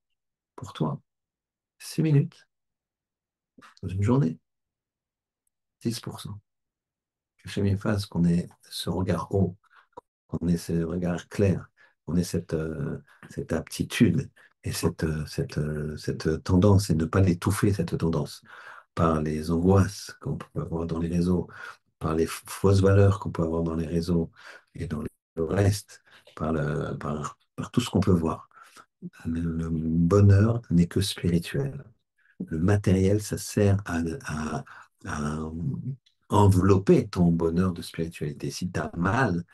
pour toi. 6 minutes dans une journée. 10%. Que chez mes fasse qu'on ait ce regard haut, qu'on ait ce regard clair, qu'on ait cette aptitude et cette tendance et ne pas l'étouffer, cette tendance, par les angoisses qu'on peut avoir dans les réseaux, par les fausses valeurs qu'on peut avoir dans les réseaux et dans le reste, par tout ce qu'on peut voir. Le bonheur n'est que spirituel. Le matériel, ça sert à envelopper ton bonheur de spiritualité. Si tu as mal,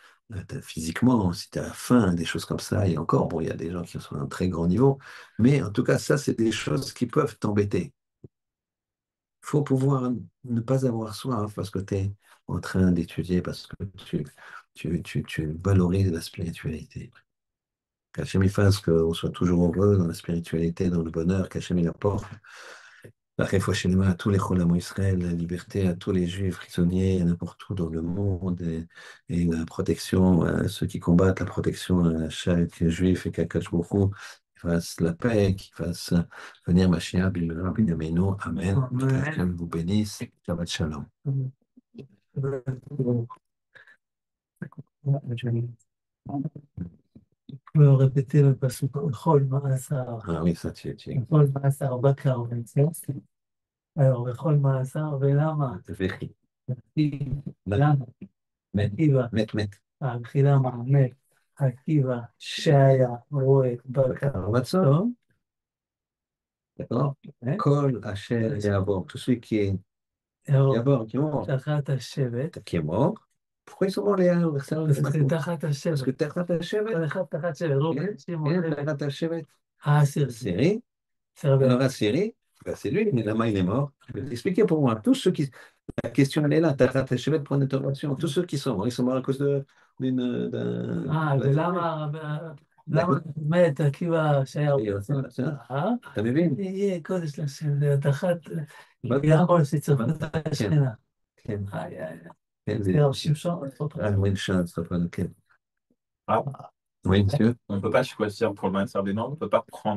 physiquement, si tu as faim, des choses comme ça, et encore, bon, il y a des gens qui sont à un très grand niveau, mais en tout cas, ça, c'est des choses qui peuvent t'embêter. Il faut pouvoir ne pas avoir soif parce que tu es en train d'étudier, parce que tu valorises la spiritualité. Qu'Hachem il fasse qu'on soit toujours heureux dans la spiritualité, dans le bonheur, qu'Hachem il apporte la réfoua shlema à tous les Cholam Israël, la liberté à tous les Juifs prisonniers n'importe où dans le monde et la protection à ceux qui combattent, la protection à chaque Juif et qu'Akadosh Baruch Hu fasse la paix, qu'il fasse venir Mashiach, Binyamin, Amen. Qu'Hachem vous bénisse. Shabbat Shalom. Je peux répéter le passage Chol Ma'asar. Ah oui, ça tu Chol Ma'asar Bakar Vetzos. Alors, Chol Ma'asar Velama. vérifie. Lama. Met, Akiva. met. Akhila Ma'amet. Akiva. Shaya. Roe. Bakar. Bakar. D'accord? Hein? Kol, Hachel, Yabor, tout celui qui est Alors, Yabor, qui est mort. Tachat Hashevet. Qui est mort. Pourquoi ils sont morts les adversaires de Parce que Macron? Tachat Parce que Hashevet. Tachat Hashevet, Tachat Hashevet. Donc, Tachat Hashevet, Ah, c'est Syrie. c'est vrai. Alors à Syrie, ben, c'est lui, mais là-bas il est mort. Je vais t'expliquer pour moi. Tous ceux qui. La question elle est là, Tachat Hashevet, point d'interrogation. Tous ceux qui sont morts, ils sont morts à cause d'un. Ah, למה מת עקיבא שהיה אתה מבין? יהיה קודש לשם, להיות אחת, יכול שצרפת השכנה. כן, כן, זה שמשון, oui, כן. Ah, Oui, monsieur. on ne peut pas choisir pour le maintien des normes, on ne peut pas prendre